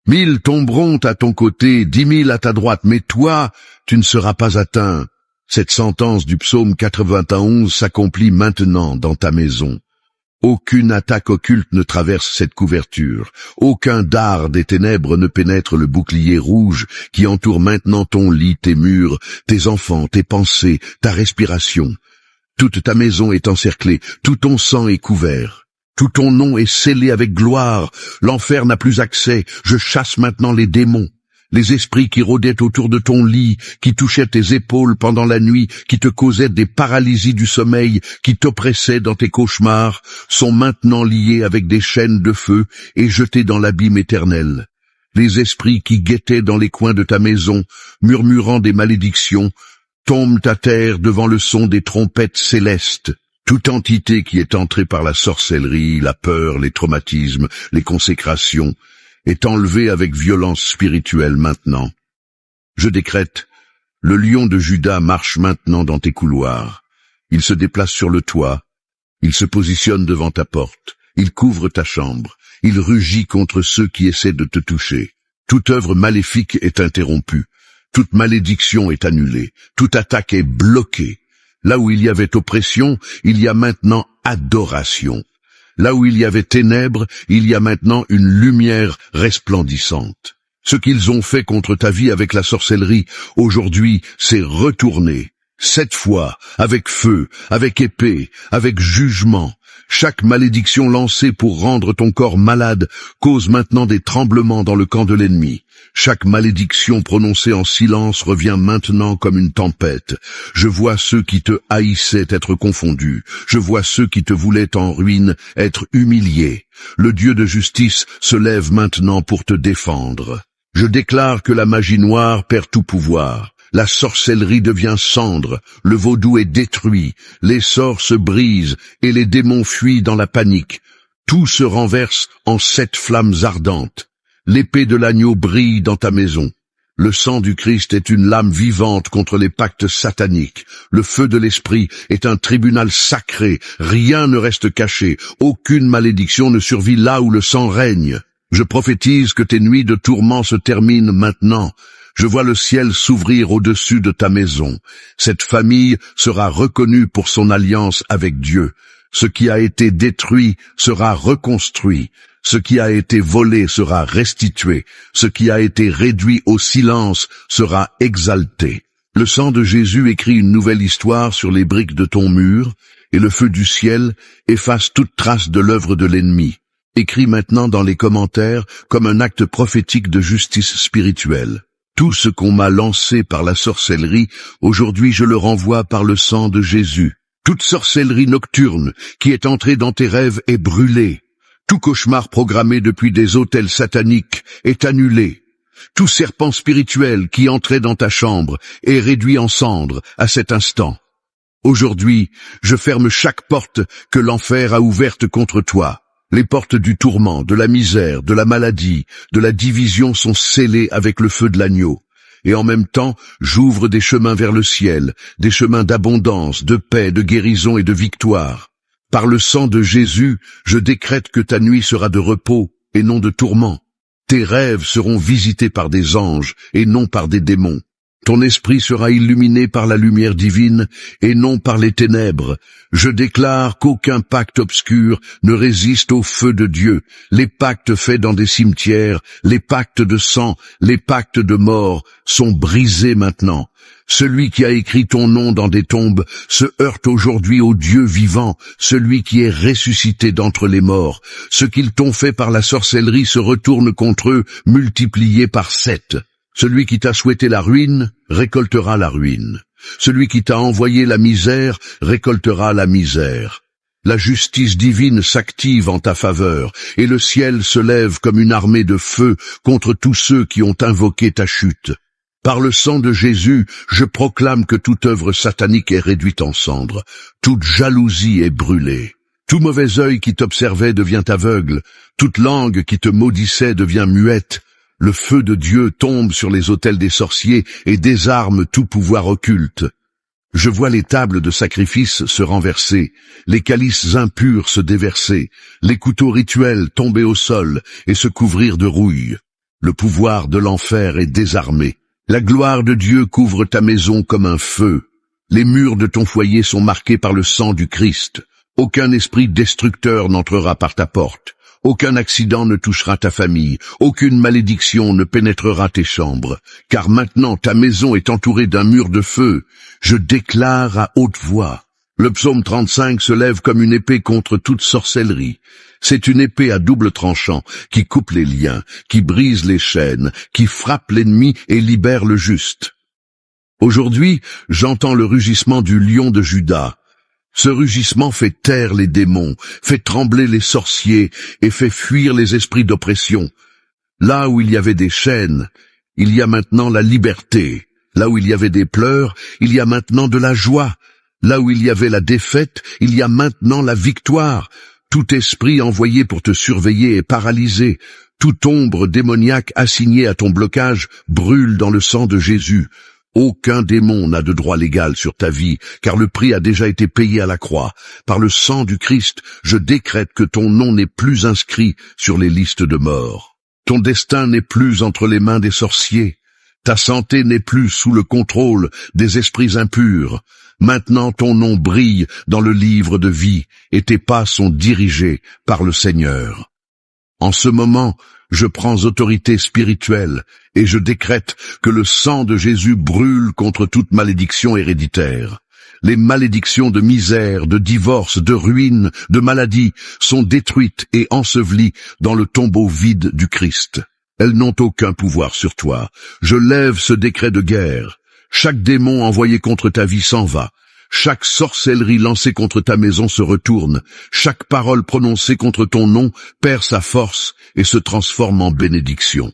1000 tomberont à ton côté, 10 000 à ta droite, mais toi, tu ne seras pas atteint. Cette sentence du psaume 91 s'accomplit maintenant dans ta maison. Aucune attaque occulte ne traverse cette couverture. Aucun dard des ténèbres ne pénètre le bouclier rouge qui entoure maintenant ton lit, tes murs, tes enfants, tes pensées, ta respiration. Toute ta maison est encerclée, tout ton sang est couvert. Tout ton nom est scellé avec gloire. L'enfer n'a plus accès. Je chasse maintenant les démons. Les esprits qui rôdaient autour de ton lit, qui touchaient tes épaules pendant la nuit, qui te causaient des paralysies du sommeil, qui t'oppressaient dans tes cauchemars, sont maintenant liés avec des chaînes de feu et jetés dans l'abîme éternel. Les esprits qui guettaient dans les coins de ta maison, murmurant des malédictions, tombent à terre devant le son des trompettes célestes. Toute entité qui est entrée par la sorcellerie, la peur, les traumatismes, les consécrations, est enlevée avec violence spirituelle maintenant. Je décrète, le lion de Juda marche maintenant dans tes couloirs. Il se déplace sur le toit, il se positionne devant ta porte, il couvre ta chambre, il rugit contre ceux qui essaient de te toucher. Toute œuvre maléfique est interrompue, toute malédiction est annulée, toute attaque est bloquée. Là où il y avait oppression, il y a maintenant adoration. Là où il y avait ténèbres, il y a maintenant une lumière resplendissante. Ce qu'ils ont fait contre ta vie avec la sorcellerie, aujourd'hui, c'est retourné. 7 fois, avec feu, avec épée, avec jugement. Chaque malédiction lancée pour rendre ton corps malade cause maintenant des tremblements dans le camp de l'ennemi. Chaque malédiction prononcée en silence revient maintenant comme une tempête. Je vois ceux qui te haïssaient être confondus. Je vois ceux qui te voulaient en ruine être humiliés. Le Dieu de justice se lève maintenant pour te défendre. Je déclare que la magie noire perd tout pouvoir. La sorcellerie devient cendre, le vaudou est détruit, les sorts se brisent et les démons fuient dans la panique. Tout se renverse en 7 flammes ardentes. L'épée de l'agneau brille dans ta maison. Le sang du Christ est une lame vivante contre les pactes sataniques. Le feu de l'esprit est un tribunal sacré. Rien ne reste caché. Aucune malédiction ne survit là où le sang règne. Je prophétise que tes nuits de tourment se terminent maintenant. Je vois le ciel s'ouvrir au-dessus de ta maison. Cette famille sera reconnue pour son alliance avec Dieu. Ce qui a été détruit sera reconstruit. Ce qui a été volé sera restitué. Ce qui a été réduit au silence sera exalté. Le sang de Jésus écrit une nouvelle histoire sur les briques de ton mur, et le feu du ciel efface toute trace de l'œuvre de l'ennemi. Écrit maintenant dans les commentaires comme un acte prophétique de justice spirituelle. Tout ce qu'on m'a lancé par la sorcellerie, aujourd'hui je le renvoie par le sang de Jésus. Toute sorcellerie nocturne qui est entrée dans tes rêves est brûlée. Tout cauchemar programmé depuis des autels sataniques est annulé. Tout serpent spirituel qui entrait dans ta chambre est réduit en cendres à cet instant. Aujourd'hui, je ferme chaque porte que l'enfer a ouverte contre toi. Les portes du tourment, de la misère, de la maladie, de la division sont scellées avec le feu de l'agneau. Et en même temps, j'ouvre des chemins vers le ciel, des chemins d'abondance, de paix, de guérison et de victoire. Par le sang de Jésus, je décrète que ta nuit sera de repos et non de tourment. Tes rêves seront visités par des anges et non par des démons. Ton esprit sera illuminé par la lumière divine et non par les ténèbres. Je déclare qu'aucun pacte obscur ne résiste au feu de Dieu. Les pactes faits dans des cimetières, les pactes de sang, les pactes de mort sont brisés maintenant. Celui qui a écrit ton nom dans des tombes se heurte aujourd'hui au Dieu vivant, celui qui est ressuscité d'entre les morts. Ce qu'ils t'ont fait par la sorcellerie se retourne contre eux, multiplié par 7. Celui qui t'a souhaité la ruine récoltera la ruine. Celui qui t'a envoyé la misère récoltera la misère. La justice divine s'active en ta faveur, et le ciel se lève comme une armée de feu contre tous ceux qui ont invoqué ta chute. Par le sang de Jésus, je proclame que toute œuvre satanique est réduite en cendres, toute jalousie est brûlée. Tout mauvais œil qui t'observait devient aveugle, toute langue qui te maudissait devient muette. Le feu de Dieu tombe sur les autels des sorciers et désarme tout pouvoir occulte. Je vois les tables de sacrifice se renverser, les calices impurs se déverser, les couteaux rituels tomber au sol et se couvrir de rouille. Le pouvoir de l'enfer est désarmé. La gloire de Dieu couvre ta maison comme un feu. Les murs de ton foyer sont marqués par le sang du Christ. Aucun esprit destructeur n'entrera par ta porte. Aucun accident ne touchera ta famille, aucune malédiction ne pénétrera tes chambres, car maintenant ta maison est entourée d'un mur de feu. Je déclare à haute voix. Le psaume 35 se lève comme une épée contre toute sorcellerie. C'est une épée à double tranchant qui coupe les liens, qui brise les chaînes, qui frappe l'ennemi et libère le juste. Aujourd'hui, j'entends le rugissement du lion de Juda. Ce rugissement fait taire les démons, fait trembler les sorciers et fait fuir les esprits d'oppression. Là où il y avait des chaînes, il y a maintenant la liberté. Là où il y avait des pleurs, il y a maintenant de la joie. Là où il y avait la défaite, il y a maintenant la victoire. Tout esprit envoyé pour te surveiller est paralysé. Toute ombre démoniaque assignée à ton blocage brûle dans le sang de Jésus. Aucun démon n'a de droit légal sur ta vie, car le prix a déjà été payé à la croix. Par le sang du Christ, je décrète que ton nom n'est plus inscrit sur les listes de morts. Ton destin n'est plus entre les mains des sorciers. Ta santé n'est plus sous le contrôle des esprits impurs. Maintenant ton nom brille dans le livre de vie, et tes pas sont dirigés par le Seigneur. En ce moment, je prends autorité spirituelle et je décrète que le sang de Jésus brûle contre toute malédiction héréditaire. Les malédictions de misère, de divorce, de ruine, de maladie sont détruites et ensevelies dans le tombeau vide du Christ. Elles n'ont aucun pouvoir sur toi. Je lève ce décret de guerre. Chaque démon envoyé contre ta vie s'en va. Chaque sorcellerie lancée contre ta maison se retourne. Chaque parole prononcée contre ton nom perd sa force et se transforme en bénédiction.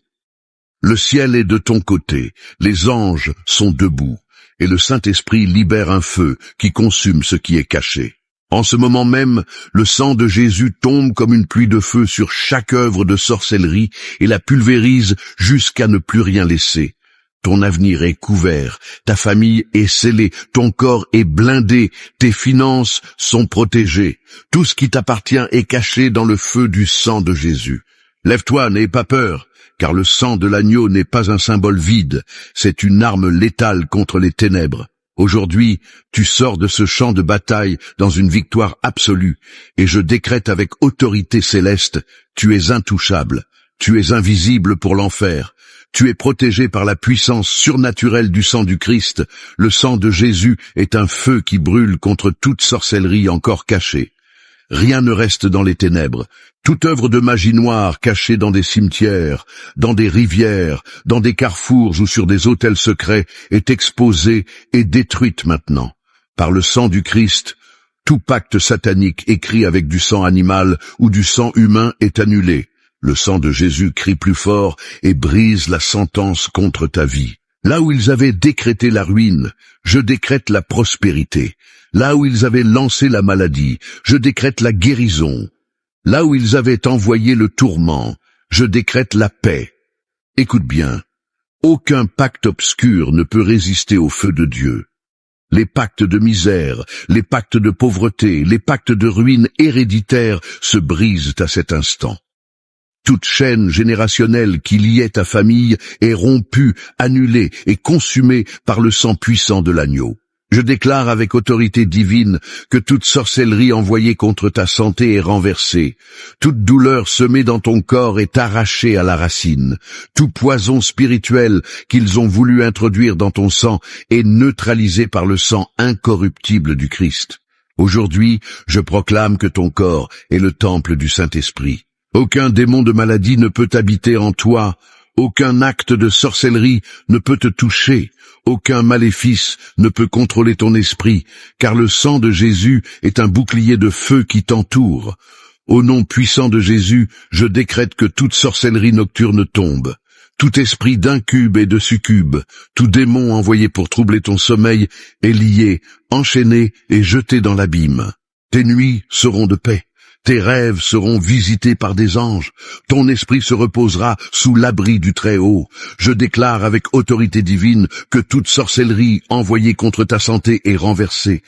Le ciel est de ton côté, les anges sont debout, et le Saint-Esprit libère un feu qui consume ce qui est caché. En ce moment même, le sang de Jésus tombe comme une pluie de feu sur chaque œuvre de sorcellerie et la pulvérise jusqu'à ne plus rien laisser. Ton avenir est couvert, ta famille est scellée, ton corps est blindé, tes finances sont protégées. Tout ce qui t'appartient est caché dans le feu du sang de Jésus. Lève-toi, n'aie pas peur, car le sang de l'agneau n'est pas un symbole vide, c'est une arme létale contre les ténèbres. Aujourd'hui, tu sors de ce champ de bataille dans une victoire absolue, et je décrète avec autorité céleste, tu es intouchable, tu es invisible pour l'enfer, tu es protégé par la puissance surnaturelle du sang du Christ, le sang de Jésus est un feu qui brûle contre toute sorcellerie encore cachée. Rien ne reste dans les ténèbres. Toute œuvre de magie noire cachée dans des cimetières, dans des rivières, dans des carrefours ou sur des autels secrets est exposée et détruite maintenant. Par le sang du Christ, tout pacte satanique écrit avec du sang animal ou du sang humain est annulé. Le sang de Jésus crie plus fort et brise la sentence contre ta vie. Là où ils avaient décrété la ruine, je décrète la prospérité. Là où ils avaient lancé la maladie, je décrète la guérison. Là où ils avaient envoyé le tourment, je décrète la paix. Écoute bien, aucun pacte obscur ne peut résister au feu de Dieu. Les pactes de misère, les pactes de pauvreté, les pactes de ruine héréditaire se brisent à cet instant. Toute chaîne générationnelle qui liait ta famille est rompue, annulée et consumée par le sang puissant de l'agneau. Je déclare avec autorité divine que toute sorcellerie envoyée contre ta santé est renversée. Toute douleur semée dans ton corps est arrachée à la racine. Tout poison spirituel qu'ils ont voulu introduire dans ton sang est neutralisé par le sang incorruptible du Christ. Aujourd'hui, je proclame que ton corps est le temple du Saint-Esprit. Aucun démon de maladie ne peut habiter en toi. Aucun acte de sorcellerie ne peut te toucher. Aucun maléfice ne peut contrôler ton esprit, car le sang de Jésus est un bouclier de feu qui t'entoure. Au nom puissant de Jésus, je décrète que toute sorcellerie nocturne tombe. Tout esprit d'incube et de succube, tout démon envoyé pour troubler ton sommeil est lié, enchaîné et jeté dans l'abîme. Tes nuits seront de paix. Tes rêves seront visités par des anges. Ton esprit se reposera sous l'abri du Très-Haut. Je déclare avec autorité divine que toute sorcellerie envoyée contre ta santé est renversée.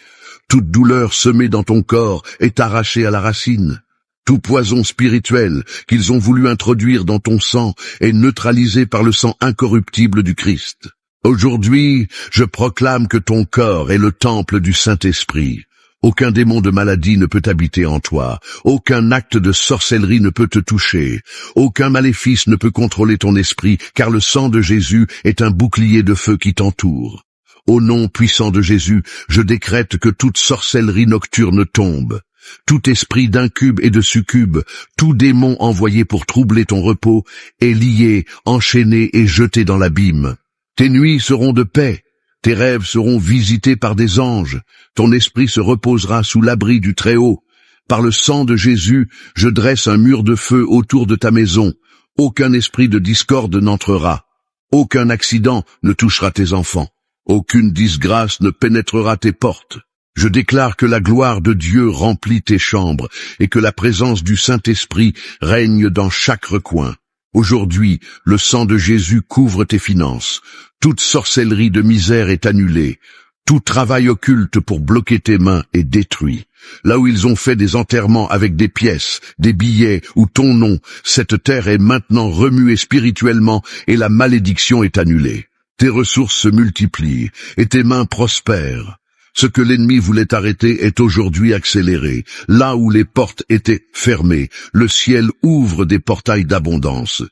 Toute douleur semée dans ton corps est arrachée à la racine. Tout poison spirituel qu'ils ont voulu introduire dans ton sang est neutralisé par le sang incorruptible du Christ. Aujourd'hui, je proclame que ton corps est le temple du Saint-Esprit. Aucun démon de maladie ne peut habiter en toi. Aucun acte de sorcellerie ne peut te toucher. Aucun maléfice ne peut contrôler ton esprit, car le sang de Jésus est un bouclier de feu qui t'entoure. Au nom puissant de Jésus, je décrète que toute sorcellerie nocturne tombe. Tout esprit d'incube et de succube, tout démon envoyé pour troubler ton repos, est lié, enchaîné et jeté dans l'abîme. Tes nuits seront de paix. Tes rêves seront visités par des anges, ton esprit se reposera sous l'abri du Très-Haut. Par le sang de Jésus, je dresse un mur de feu autour de ta maison. Aucun esprit de discorde n'entrera. Aucun accident ne touchera tes enfants. Aucune disgrâce ne pénétrera tes portes. Je déclare que la gloire de Dieu remplit tes chambres et que la présence du Saint-Esprit règne dans chaque recoin. Aujourd'hui, le sang de Jésus couvre tes finances. Toute sorcellerie de misère est annulée. Tout travail occulte pour bloquer tes mains est détruit. Là où ils ont fait des enterrements avec des pièces, des billets ou ton nom, cette terre est maintenant remuée spirituellement et la malédiction est annulée. Tes ressources se multiplient et tes mains prospèrent. Ce que l'ennemi voulait arrêter est aujourd'hui accéléré. Là où les portes étaient fermées, le ciel ouvre des portails d'abondance.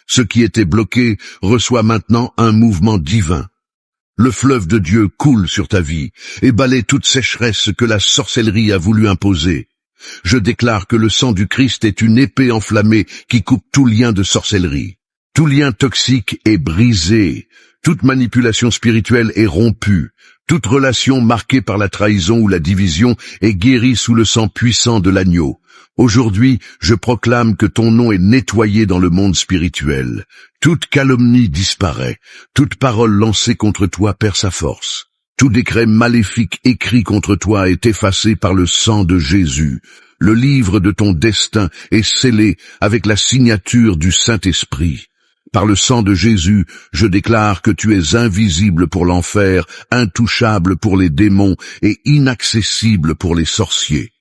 Ce qui était bloqué reçoit maintenant un mouvement divin. Le fleuve de Dieu coule sur ta vie et balaie toute sécheresse que la sorcellerie a voulu imposer. Je déclare que le sang du Christ est une épée enflammée qui coupe tout lien de sorcellerie. Tout lien toxique est brisé. Toute manipulation spirituelle est rompue. Toute relation marquée par la trahison ou la division est guérie sous le sang puissant de l'agneau. Aujourd'hui, je proclame que ton nom est nettoyé dans le monde spirituel. Toute calomnie disparaît. Toute parole lancée contre toi perd sa force. Tout décret maléfique écrit contre toi est effacé par le sang de Jésus. Le livre de ton destin est scellé avec la signature du Saint-Esprit. Par le sang de Jésus, je déclare que tu es invisible pour l'enfer, intouchable pour les démons et inaccessible pour les sorciers.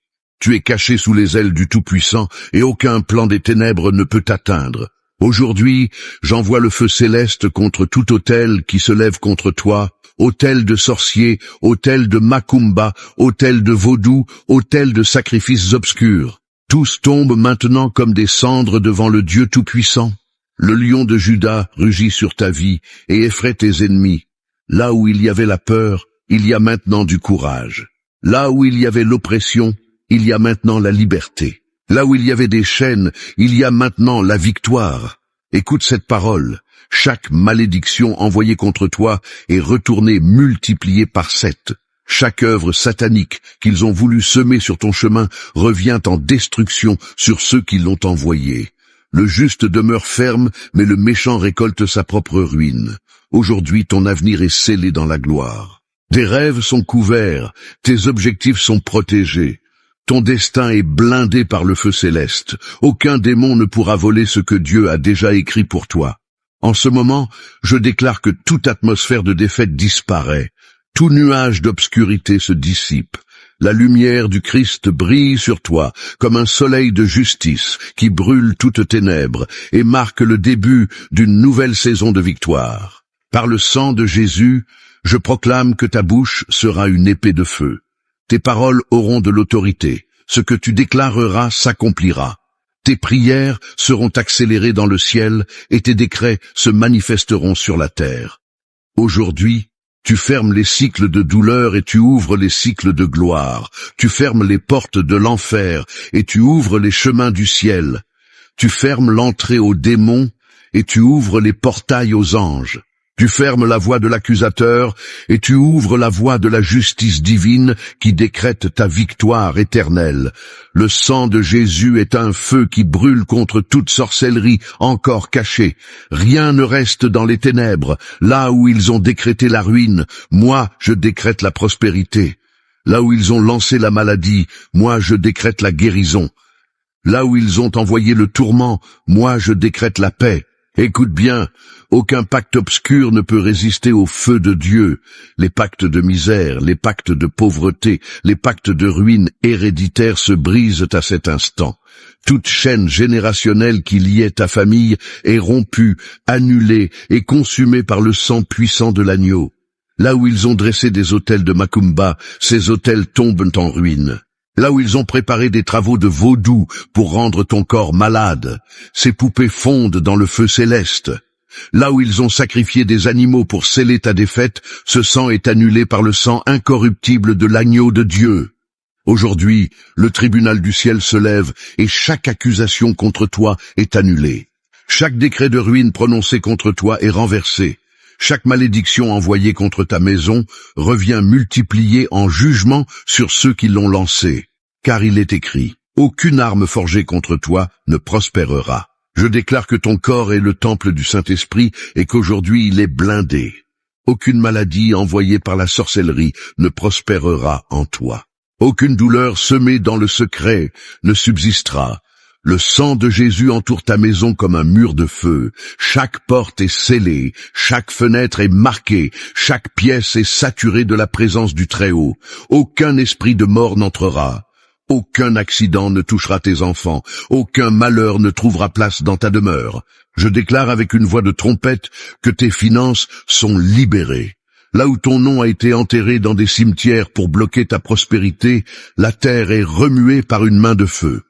Tu es caché sous les ailes du Tout-Puissant et aucun plan des ténèbres ne peut t'atteindre. Aujourd'hui, j'envoie le feu céleste contre tout autel qui se lève contre toi, autel de sorciers, autel de macumba, autel de vaudou, autel de sacrifices obscurs. Tous tombent maintenant comme des cendres devant le Dieu Tout-Puissant. Le lion de Juda rugit sur ta vie et effraie tes ennemis. Là où il y avait la peur, il y a maintenant du courage. Là où il y avait l'oppression, il y a maintenant la liberté. Là où il y avait des chaînes, il y a maintenant la victoire. Écoute cette parole. Chaque malédiction envoyée contre toi est retournée multipliée par 7. Chaque œuvre satanique qu'ils ont voulu semer sur ton chemin revient en destruction sur ceux qui l'ont envoyée. Le juste demeure ferme, mais le méchant récolte sa propre ruine. Aujourd'hui, ton avenir est scellé dans la gloire. Tes rêves sont couverts, tes objectifs sont protégés. Ton destin est blindé par le feu céleste. Aucun démon ne pourra voler ce que Dieu a déjà écrit pour toi. En ce moment, je déclare que toute atmosphère de défaite disparaît. Tout nuage d'obscurité se dissipe. La lumière du Christ brille sur toi comme un soleil de justice qui brûle toutes ténèbres et marque le début d'une nouvelle saison de victoire. Par le sang de Jésus, je proclame que ta bouche sera une épée de feu. Tes paroles auront de l'autorité. Ce que tu déclareras s'accomplira. Tes prières seront accélérées dans le ciel et tes décrets se manifesteront sur la terre. Aujourd'hui, tu fermes les cycles de douleur et tu ouvres les cycles de gloire. Tu fermes les portes de l'enfer et tu ouvres les chemins du ciel. Tu fermes l'entrée aux démons et tu ouvres les portails aux anges. Tu fermes la voie de l'accusateur et tu ouvres la voie de la justice divine qui décrète ta victoire éternelle. Le sang de Jésus est un feu qui brûle contre toute sorcellerie encore cachée. Rien ne reste dans les ténèbres. Là où ils ont décrété la ruine, moi je décrète la prospérité. Là où ils ont lancé la maladie, moi je décrète la guérison. Là où ils ont envoyé le tourment, moi je décrète la paix. Écoute bien, aucun pacte obscur ne peut résister au feu de Dieu. Les pactes de misère, les pactes de pauvreté, les pactes de ruine héréditaire se brisent à cet instant. Toute chaîne générationnelle qui liait ta famille est rompue, annulée et consumée par le sang puissant de l'agneau. Là où ils ont dressé des autels de macumba, ces autels tombent en ruine. Là où ils ont préparé des travaux de vaudou pour rendre ton corps malade, ces poupées fondent dans le feu céleste. Là où ils ont sacrifié des animaux pour sceller ta défaite, ce sang est annulé par le sang incorruptible de l'agneau de Dieu. Aujourd'hui, le tribunal du ciel se lève et chaque accusation contre toi est annulée. Chaque décret de ruine prononcé contre toi est renversé. Chaque malédiction envoyée contre ta maison revient multipliée en jugement sur ceux qui l'ont lancée. Car il est écrit, aucune arme forgée contre toi ne prospérera. Je déclare que ton corps est le temple du Saint-Esprit et qu'aujourd'hui il est blindé. Aucune maladie envoyée par la sorcellerie ne prospérera en toi. Aucune douleur semée dans le secret ne subsistera. Le sang de Jésus entoure ta maison comme un mur de feu. Chaque porte est scellée, chaque fenêtre est marquée, chaque pièce est saturée de la présence du Très-Haut. Aucun esprit de mort n'entrera. Aucun accident ne touchera tes enfants. Aucun malheur ne trouvera place dans ta demeure. Je déclare avec une voix de trompette que tes finances sont libérées. Là où ton nom a été enterré dans des cimetières pour bloquer ta prospérité, la terre est remuée par une main de feu.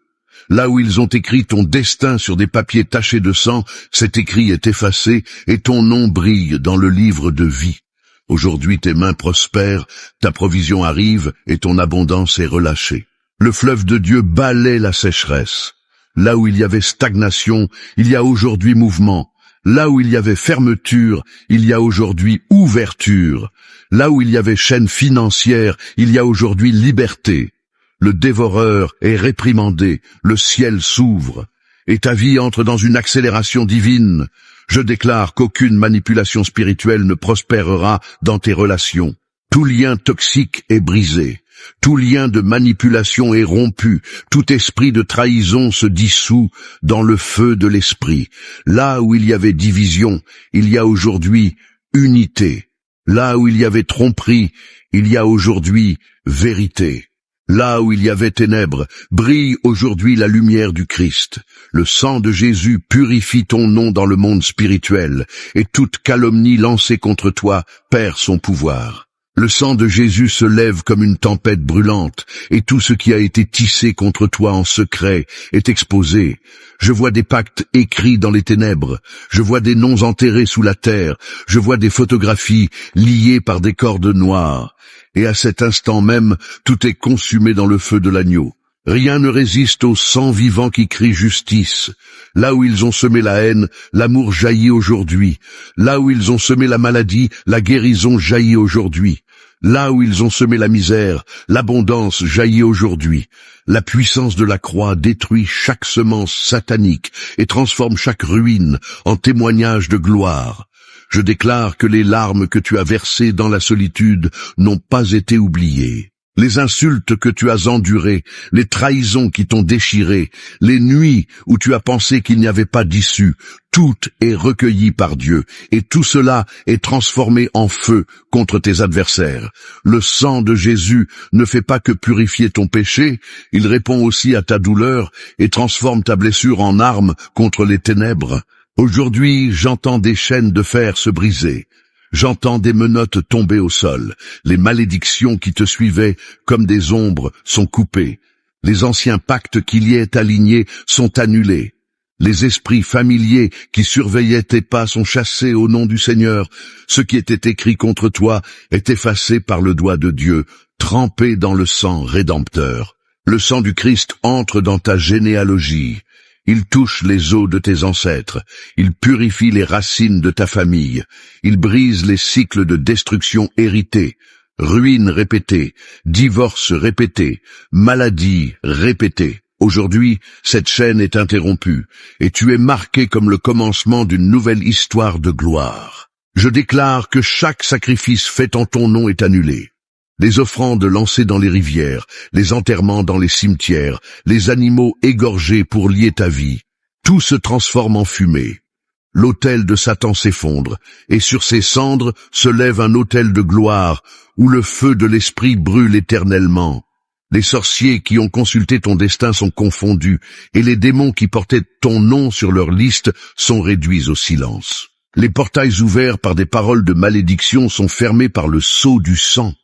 Là où ils ont écrit ton destin sur des papiers tachés de sang, cet écrit est effacé et ton nom brille dans le livre de vie. Aujourd'hui tes mains prospèrent, ta provision arrive et ton abondance est relâchée. Le fleuve de Dieu balaie la sécheresse. Là où il y avait stagnation, il y a aujourd'hui mouvement. Là où il y avait fermeture, il y a aujourd'hui ouverture. Là où il y avait chaîne financière, il y a aujourd'hui liberté. Le dévoreur est réprimandé, le ciel s'ouvre, et ta vie entre dans une accélération divine. Je déclare qu'aucune manipulation spirituelle ne prospérera dans tes relations. Tout lien toxique est brisé, tout lien de manipulation est rompu, tout esprit de trahison se dissout dans le feu de l'esprit. Là où il y avait division, il y a aujourd'hui unité. Là où il y avait tromperie, il y a aujourd'hui vérité. Là où il y avait ténèbres, brille aujourd'hui la lumière du Christ. Le sang de Jésus purifie ton nom dans le monde spirituel, et toute calomnie lancée contre toi perd son pouvoir. Le sang de Jésus se lève comme une tempête brûlante, et tout ce qui a été tissé contre toi en secret est exposé. Je vois des pactes écrits dans les ténèbres, je vois des noms enterrés sous la terre, je vois des photographies liées par des cordes noires. Et à cet instant même, tout est consumé dans le feu de l'agneau. Rien ne résiste au sang vivant qui crie justice. Là où ils ont semé la haine, l'amour jaillit aujourd'hui. Là où ils ont semé la maladie, la guérison jaillit aujourd'hui. Là où ils ont semé la misère, l'abondance jaillit aujourd'hui. La puissance de la croix détruit chaque semence satanique et transforme chaque ruine en témoignage de gloire. Je déclare que les larmes que tu as versées dans la solitude n'ont pas été oubliées. Les insultes que tu as endurées, les trahisons qui t'ont déchiré, les nuits où tu as pensé qu'il n'y avait pas d'issue, tout est recueilli par Dieu, et tout cela est transformé en feu contre tes adversaires. Le sang de Jésus ne fait pas que purifier ton péché, il répond aussi à ta douleur et transforme ta blessure en arme contre les ténèbres. Aujourd'hui, j'entends des chaînes de fer se briser. J'entends des menottes tomber au sol. Les malédictions qui te suivaient comme des ombres sont coupées. Les anciens pactes qui y étaient alignés sont annulés. Les esprits familiers qui surveillaient tes pas sont chassés au nom du Seigneur. Ce qui était écrit contre toi est effacé par le doigt de Dieu, trempé dans le sang rédempteur. Le sang du Christ entre dans ta généalogie. Il touche les os de tes ancêtres, il purifie les racines de ta famille, il brise les cycles de destruction hérités, ruines répétées, divorces répétés, maladies répétées. Aujourd'hui, cette chaîne est interrompue, et tu es marqué comme le commencement d'une nouvelle histoire de gloire. Je déclare que chaque sacrifice fait en ton nom est annulé. Les offrandes lancées dans les rivières, les enterrements dans les cimetières, les animaux égorgés pour lier ta vie, tout se transforme en fumée. L'autel de Satan s'effondre, et sur ses cendres se lève un autel de gloire, où le feu de l'esprit brûle éternellement. Les sorciers qui ont consulté ton destin sont confondus, et les démons qui portaient ton nom sur leur liste sont réduits au silence. Les portails ouverts par des paroles de malédiction sont fermés par le sceau du sang.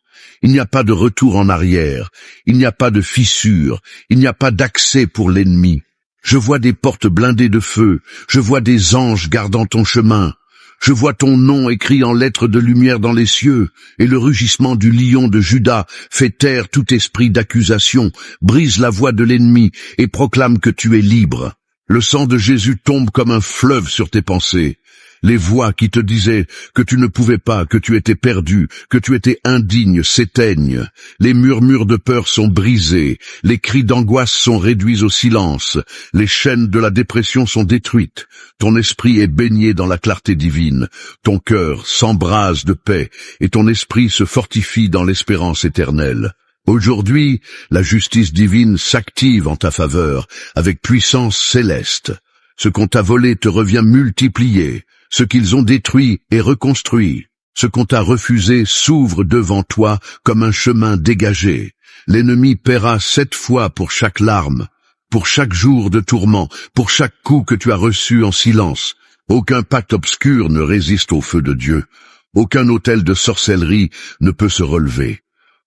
Il n'y a pas de retour en arrière, il n'y a pas de fissure, il n'y a pas d'accès pour l'ennemi. Je vois des portes blindées de feu, je vois des anges gardant ton chemin. Je vois ton nom écrit en lettres de lumière dans les cieux, et le rugissement du lion de Juda fait taire tout esprit d'accusation, brise la voix de l'ennemi et proclame que tu es libre. Le sang de Jésus tombe comme un fleuve sur tes pensées. Les voix qui te disaient que tu ne pouvais pas, que tu étais perdu, que tu étais indigne s'éteignent. Les murmures de peur sont brisés, les cris d'angoisse sont réduits au silence, les chaînes de la dépression sont détruites. Ton esprit est baigné dans la clarté divine, ton cœur s'embrase de paix et ton esprit se fortifie dans l'espérance éternelle. Aujourd'hui, la justice divine s'active en ta faveur avec puissance céleste. Ce qu'on t'a volé te revient multiplié. Ce qu'ils ont détruit est reconstruit. Ce qu'on t'a refusé s'ouvre devant toi comme un chemin dégagé. L'ennemi paiera 7 fois pour chaque larme, pour chaque jour de tourment, pour chaque coup que tu as reçu en silence. Aucun pacte obscur ne résiste au feu de Dieu. Aucun autel de sorcellerie ne peut se relever.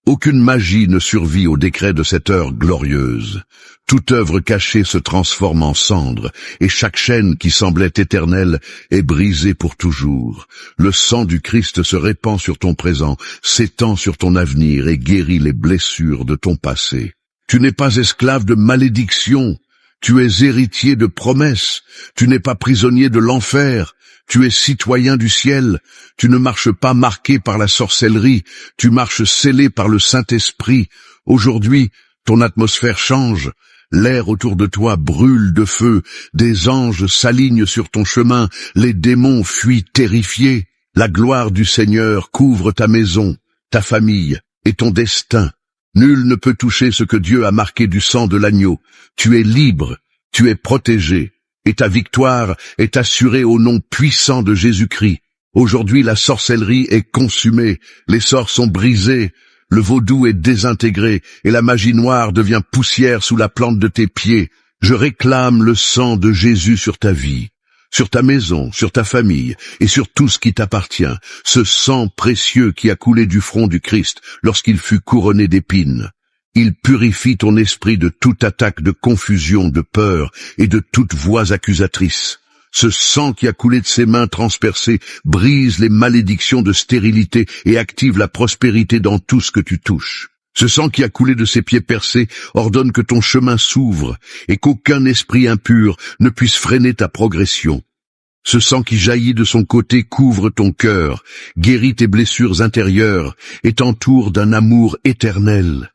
Aucune magie ne survit au décret de cette heure glorieuse. Toute œuvre cachée se transforme en cendres, et chaque chaîne qui semblait éternelle est brisée pour toujours. Le sang du Christ se répand sur ton présent, s'étend sur ton avenir et guérit les blessures de ton passé. Tu n'es pas esclave de malédiction, tu es héritier de promesses, tu n'es pas prisonnier de l'enfer. Tu es citoyen du ciel, tu ne marches pas marqué par la sorcellerie, tu marches scellé par le Saint-Esprit. Aujourd'hui, ton atmosphère change, l'air autour de toi brûle de feu, des anges s'alignent sur ton chemin, les démons fuient terrifiés. La gloire du Seigneur couvre ta maison, ta famille et ton destin. Nul ne peut toucher ce que Dieu a marqué du sang de l'agneau. Tu es libre, tu es protégé. Et ta victoire est assurée au nom puissant de Jésus-Christ. Aujourd'hui, la sorcellerie est consumée, les sorts sont brisés, Le vaudou est désintégré et la magie noire devient poussière sous la plante de tes pieds. Je réclame le sang de Jésus sur ta vie, sur ta maison, sur ta famille et sur tout ce qui t'appartient. Ce sang précieux qui a coulé du front du Christ lorsqu'il fut couronné d'épines. Il purifie ton esprit de toute attaque de confusion, de peur et de toute voix accusatrice. Ce sang qui a coulé de ses mains transpercées brise les malédictions de stérilité et active la prospérité dans tout ce que tu touches. Ce sang qui a coulé de ses pieds percés ordonne que ton chemin s'ouvre et qu'aucun esprit impur ne puisse freiner ta progression. Ce sang qui jaillit de son côté couvre ton cœur, guérit tes blessures intérieures et t'entoure d'un amour éternel.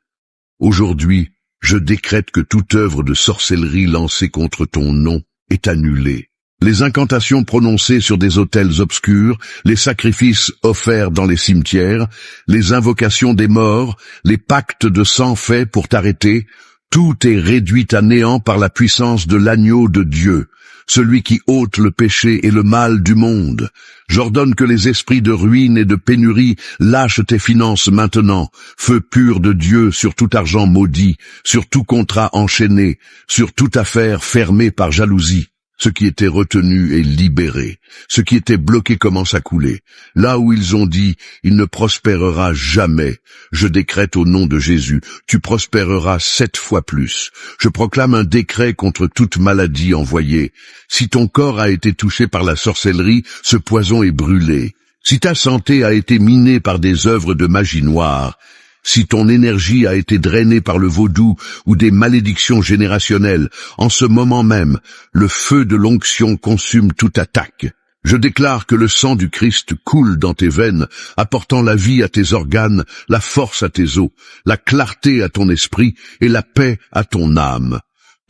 Aujourd'hui, je décrète que toute œuvre de sorcellerie lancée contre ton nom est annulée. Les incantations prononcées sur des autels obscurs, les sacrifices offerts dans les cimetières, les invocations des morts, les pactes de sang faits pour t'arrêter, tout est réduit à néant par la puissance de l'agneau de Dieu, celui qui ôte le péché et le mal du monde. J'ordonne que les esprits de ruine et de pénurie lâchent tes finances maintenant, feu pur de Dieu sur tout argent maudit, sur tout contrat enchaîné, sur toute affaire fermée par jalousie. Ce qui était retenu est libéré. Ce qui était bloqué commence à couler. Là où ils ont dit « il ne prospérera jamais », je décrète au nom de Jésus, tu prospéreras 7 fois plus. Je proclame un décret contre toute maladie envoyée. Si ton corps a été touché par la sorcellerie, ce poison est brûlé. Si ta santé a été minée par des œuvres de magie noire, si ton énergie a été drainée par le vaudou ou des malédictions générationnelles, en ce moment même, le feu de l'onction consume toute attaque. Je déclare que le sang du Christ coule dans tes veines, apportant la vie à tes organes, la force à tes os, la clarté à ton esprit et la paix à ton âme.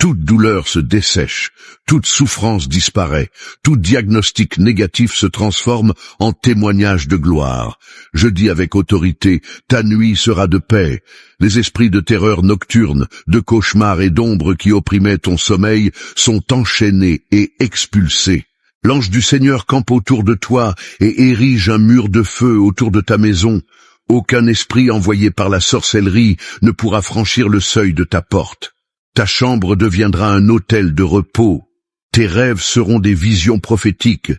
Toute douleur se dessèche, toute souffrance disparaît, tout diagnostic négatif se transforme en témoignage de gloire. Je dis avec autorité, ta nuit sera de paix. Les esprits de terreur nocturne, de cauchemars et d'ombre qui opprimaient ton sommeil sont enchaînés et expulsés. L'ange du Seigneur campe autour de toi et érige un mur de feu autour de ta maison. Aucun esprit envoyé par la sorcellerie ne pourra franchir le seuil de ta porte. Ta chambre deviendra un autel de repos. Tes rêves seront des visions prophétiques.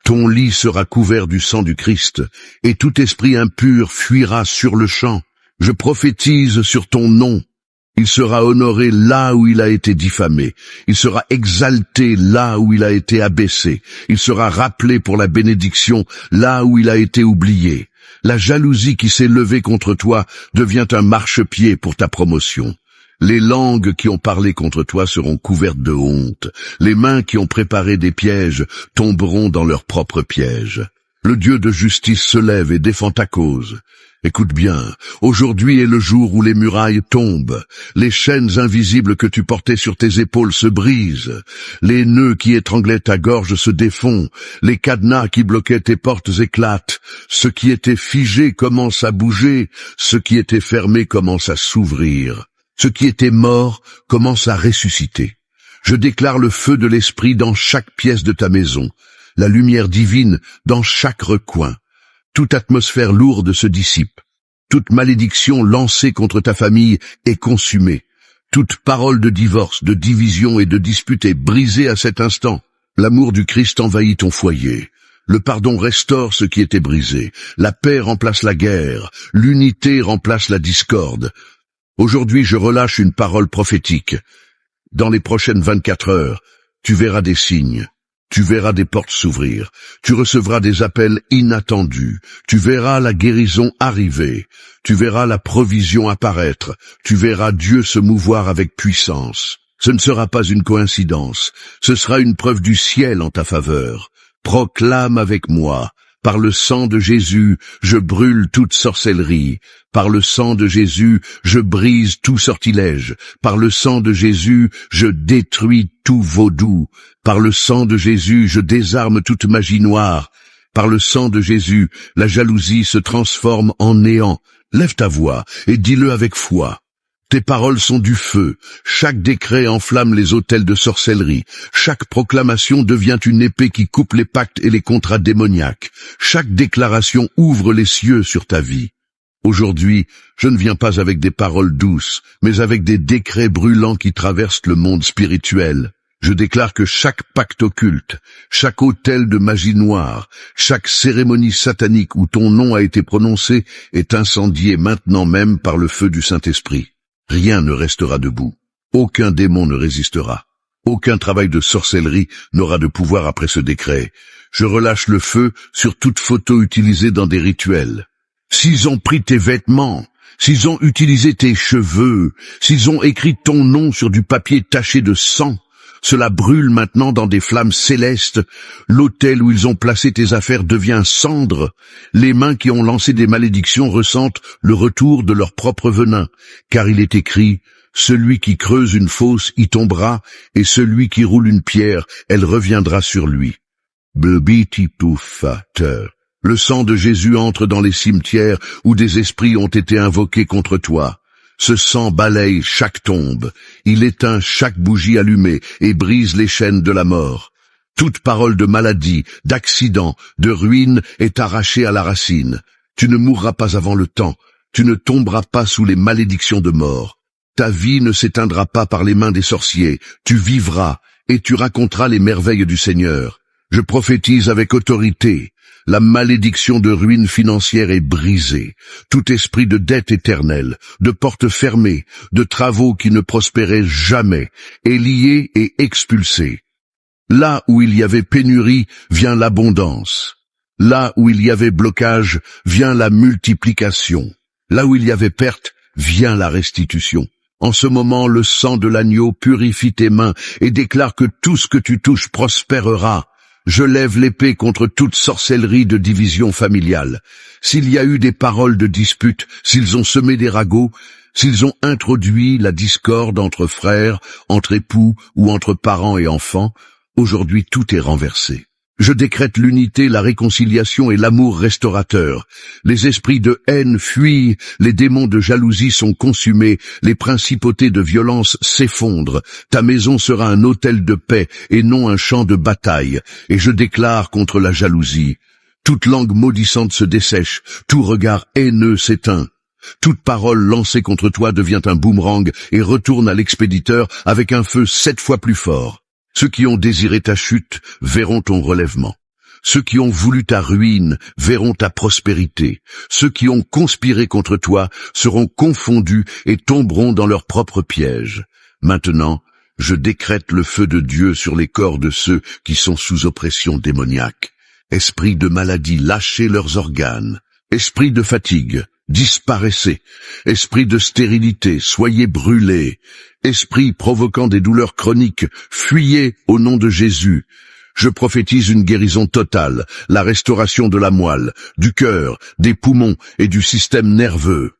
Ton lit sera couvert du sang du Christ, et tout esprit impur fuira sur le champ. Je prophétise sur ton nom. Il sera honoré là où il a été diffamé. Il sera exalté là où il a été abaissé. Il sera rappelé pour la bénédiction là où il a été oublié. La jalousie qui s'est levée contre toi devient un marchepied pour ta promotion. Les langues qui ont parlé contre toi seront couvertes de honte. Les mains qui ont préparé des pièges tomberont dans leurs propres pièges. Le Dieu de justice se lève et défend ta cause. Écoute bien, aujourd'hui est le jour où les murailles tombent. Les chaînes invisibles que tu portais sur tes épaules se brisent. Les nœuds qui étranglaient ta gorge se défont. Les cadenas qui bloquaient tes portes éclatent. Ce qui était figé commence à bouger. Ce qui était fermé commence à s'ouvrir. Ce qui était mort commence à ressusciter. Je déclare le feu de l'Esprit dans chaque pièce de ta maison, la lumière divine dans chaque recoin. Toute atmosphère lourde se dissipe. Toute malédiction lancée contre ta famille est consumée. Toute parole de divorce, de division et de dispute est brisée à cet instant. L'amour du Christ envahit ton foyer. Le pardon restaure ce qui était brisé. La paix remplace la guerre. L'unité remplace la discorde. Aujourd'hui, je relâche une parole prophétique. Dans les prochaines 24 heures, tu verras des signes. Tu verras des portes s'ouvrir. Tu recevras des appels inattendus. Tu verras la guérison arriver. Tu verras la provision apparaître. Tu verras Dieu se mouvoir avec puissance. Ce ne sera pas une coïncidence. Ce sera une preuve du ciel en ta faveur. Proclame avec moi. Par le sang de Jésus, je brûle toute sorcellerie. Par le sang de Jésus, je brise tout sortilège. Par le sang de Jésus, je détruis tout vaudou. Par le sang de Jésus, je désarme toute magie noire. Par le sang de Jésus, la jalousie se transforme en néant. Lève ta voix et dis-le avec foi. Tes paroles sont du feu. Chaque décret enflamme les autels de sorcellerie. Chaque proclamation devient une épée qui coupe les pactes et les contrats démoniaques. Chaque déclaration ouvre les cieux sur ta vie. Aujourd'hui, je ne viens pas avec des paroles douces, mais avec des décrets brûlants qui traversent le monde spirituel. Je déclare que chaque pacte occulte, chaque autel de magie noire, chaque cérémonie satanique où ton nom a été prononcé est incendié maintenant même par le feu du Saint-Esprit. Rien ne restera debout. Aucun démon ne résistera. Aucun travail de sorcellerie n'aura de pouvoir après ce décret. Je relâche le feu sur toute photo utilisée dans des rituels. S'ils ont pris tes vêtements, s'ils ont utilisé tes cheveux, s'ils ont écrit ton nom sur du papier taché de sang, cela brûle maintenant dans des flammes célestes. L'autel où ils ont placé tes affaires devient cendre. Les mains qui ont lancé des malédictions ressentent le retour de leur propre venin, car il est écrit: celui qui creuse une fosse y tombera, et celui qui roule une pierre, elle reviendra sur lui. Le sang de Jésus entre dans les cimetières où des esprits ont été invoqués contre toi. Ce sang balaye chaque tombe, il éteint chaque bougie allumée et brise les chaînes de la mort. Toute parole de maladie, d'accident, de ruine est arrachée à la racine. Tu ne mourras pas avant le temps, tu ne tomberas pas sous les malédictions de mort. Ta vie ne s'éteindra pas par les mains des sorciers, tu vivras et tu raconteras les merveilles du Seigneur. Je prophétise avec autorité. La malédiction de ruine financière est brisée. Tout esprit de dette éternelle, de portes fermées, de travaux qui ne prospéraient jamais, est lié et expulsé. Là où il y avait pénurie, vient l'abondance. Là où il y avait blocage, vient la multiplication. Là où il y avait perte, vient la restitution. En ce moment, le sang de l'agneau purifie tes mains et déclare que tout ce que tu touches prospérera. Je lève l'épée contre toute sorcellerie de division familiale. S'il y a eu des paroles de dispute, s'ils ont semé des ragots, s'ils ont introduit la discorde entre frères, entre époux ou entre parents et enfants, aujourd'hui tout est renversé. Je décrète l'unité, la réconciliation et l'amour restaurateur. Les esprits de haine fuient, les démons de jalousie sont consumés, les principautés de violence s'effondrent. Ta maison sera un autel de paix et non un champ de bataille. Et je déclare contre la jalousie: toute langue maudissante se dessèche, tout regard haineux s'éteint. Toute parole lancée contre toi devient un boomerang et retourne à l'expéditeur avec un feu 7 fois plus fort. Ceux qui ont désiré ta chute verront ton relèvement. Ceux qui ont voulu ta ruine verront ta prospérité. Ceux qui ont conspiré contre toi seront confondus et tomberont dans leur propre piège. Maintenant, je décrète le feu de Dieu sur les corps de ceux qui sont sous oppression démoniaque. Esprit de maladie, lâchez leurs organes. Esprit de fatigue, disparaissez. Esprit de stérilité, soyez brûlés. Esprit provoquant des douleurs chroniques, fuyez au nom de Jésus. Je prophétise une guérison totale, la restauration de la moelle, du cœur, des poumons et du système nerveux.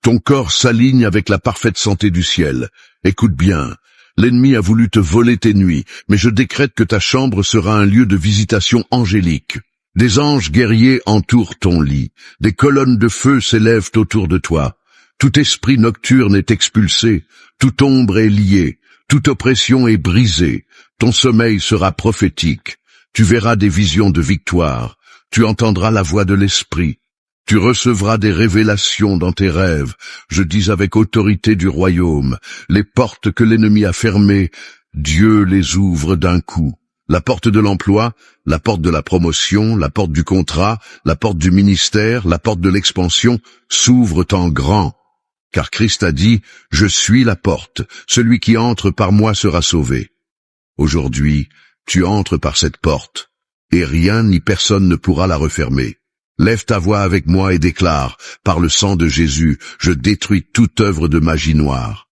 Ton corps s'aligne avec la parfaite santé du ciel. Écoute bien, l'ennemi a voulu te voler tes nuits, mais je décrète que ta chambre sera un lieu de visitation angélique. Des anges guerriers entourent ton lit, des colonnes de feu s'élèvent autour de toi. Tout esprit nocturne est expulsé, toute ombre est liée, toute oppression est brisée. Ton sommeil sera prophétique. Tu verras des visions de victoire. Tu entendras la voix de l'Esprit. Tu recevras des révélations dans tes rêves. Je dis avec autorité du royaume, les portes que l'ennemi a fermées, Dieu les ouvre d'un coup. La porte de l'emploi, la porte de la promotion, la porte du contrat, la porte du ministère, la porte de l'expansion s'ouvrent en grand. Car Christ a dit, « Je suis la porte, celui qui entre par moi sera sauvé. » Aujourd'hui, tu entres par cette porte, et rien ni personne ne pourra la refermer. Lève ta voix avec moi et déclare, « Par le sang de Jésus, je détruis toute œuvre de magie noire.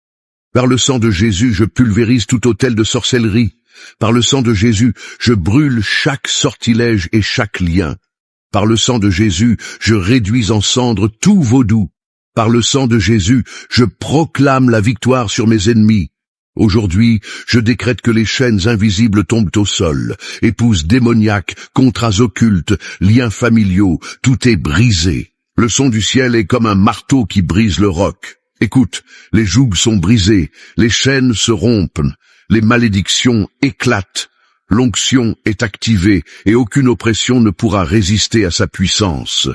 Par le sang de Jésus, je pulvérise tout autel de sorcellerie. Par le sang de Jésus, je brûle chaque sortilège et chaque lien. Par le sang de Jésus, je réduis en cendres tout vaudou. Par le sang de Jésus, je proclame la victoire sur mes ennemis. Aujourd'hui, je décrète que les chaînes invisibles tombent au sol. Épouses démoniaques, contrats occultes, liens familiaux, tout est brisé. Le son du ciel est comme un marteau qui brise le roc. Écoute, les jougs sont brisés, les chaînes se rompent, les malédictions éclatent. L'onction est activée et aucune oppression ne pourra résister à sa puissance.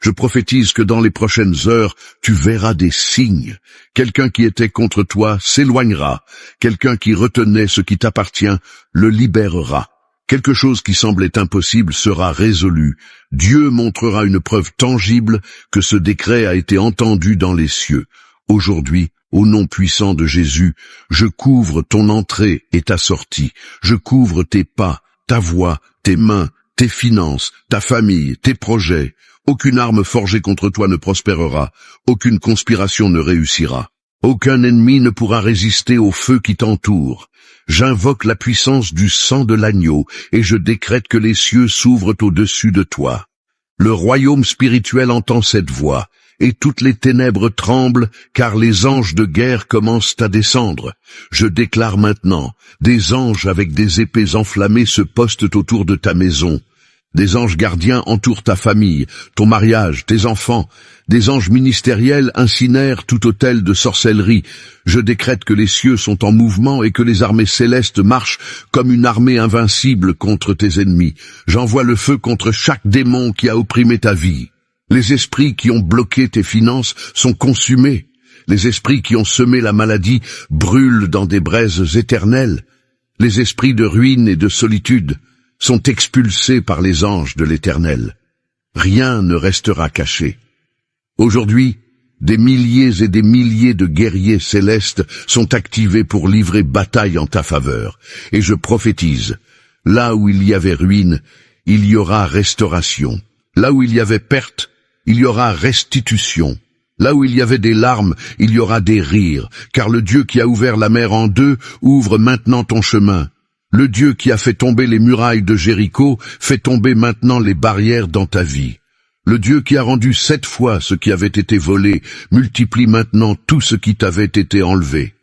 Je prophétise que dans les prochaines heures, tu verras des signes. Quelqu'un qui était contre toi s'éloignera. Quelqu'un qui retenait ce qui t'appartient le libérera. Quelque chose qui semblait impossible sera résolu. Dieu montrera une preuve tangible que ce décret a été entendu dans les cieux. Aujourd'hui, au nom puissant de Jésus, je couvre ton entrée et ta sortie. Je couvre tes pas, ta voix, tes mains, tes finances, ta famille, tes projets. Aucune arme forgée contre toi ne prospérera. Aucune conspiration ne réussira. Aucun ennemi ne pourra résister au feu qui t'entoure. J'invoque la puissance du sang de l'agneau et je décrète que les cieux s'ouvrent au-dessus de toi. Le royaume spirituel entend cette voix et toutes les ténèbres tremblent car les anges de guerre commencent à descendre. Je déclare maintenant, des anges avec des épées enflammées se postent autour de ta maison. Des anges gardiens entourent ta famille, ton mariage, tes enfants. Des anges ministériels incinèrent tout autel de sorcellerie. Je décrète que les cieux sont en mouvement et que les armées célestes marchent comme une armée invincible contre tes ennemis. J'envoie le feu contre chaque démon qui a opprimé ta vie. Les esprits qui ont bloqué tes finances sont consumés. Les esprits qui ont semé la maladie brûlent dans des braises éternelles. Les esprits de ruine et de solitude sont expulsés par les anges de l'Éternel. Rien ne restera caché. Aujourd'hui, des milliers et des milliers de guerriers célestes sont activés pour livrer bataille en ta faveur. Et je prophétise, là où il y avait ruine, il y aura restauration. Là où il y avait perte, il y aura restitution. Là où il y avait des larmes, il y aura des rires, car le Dieu qui a ouvert la mer en deux ouvre maintenant ton chemin. Le Dieu qui a fait tomber les murailles de Jéricho fait tomber maintenant les barrières dans ta vie. Le Dieu qui a rendu 7 fois ce qui avait été volé multiplie maintenant tout ce qui t'avait été enlevé.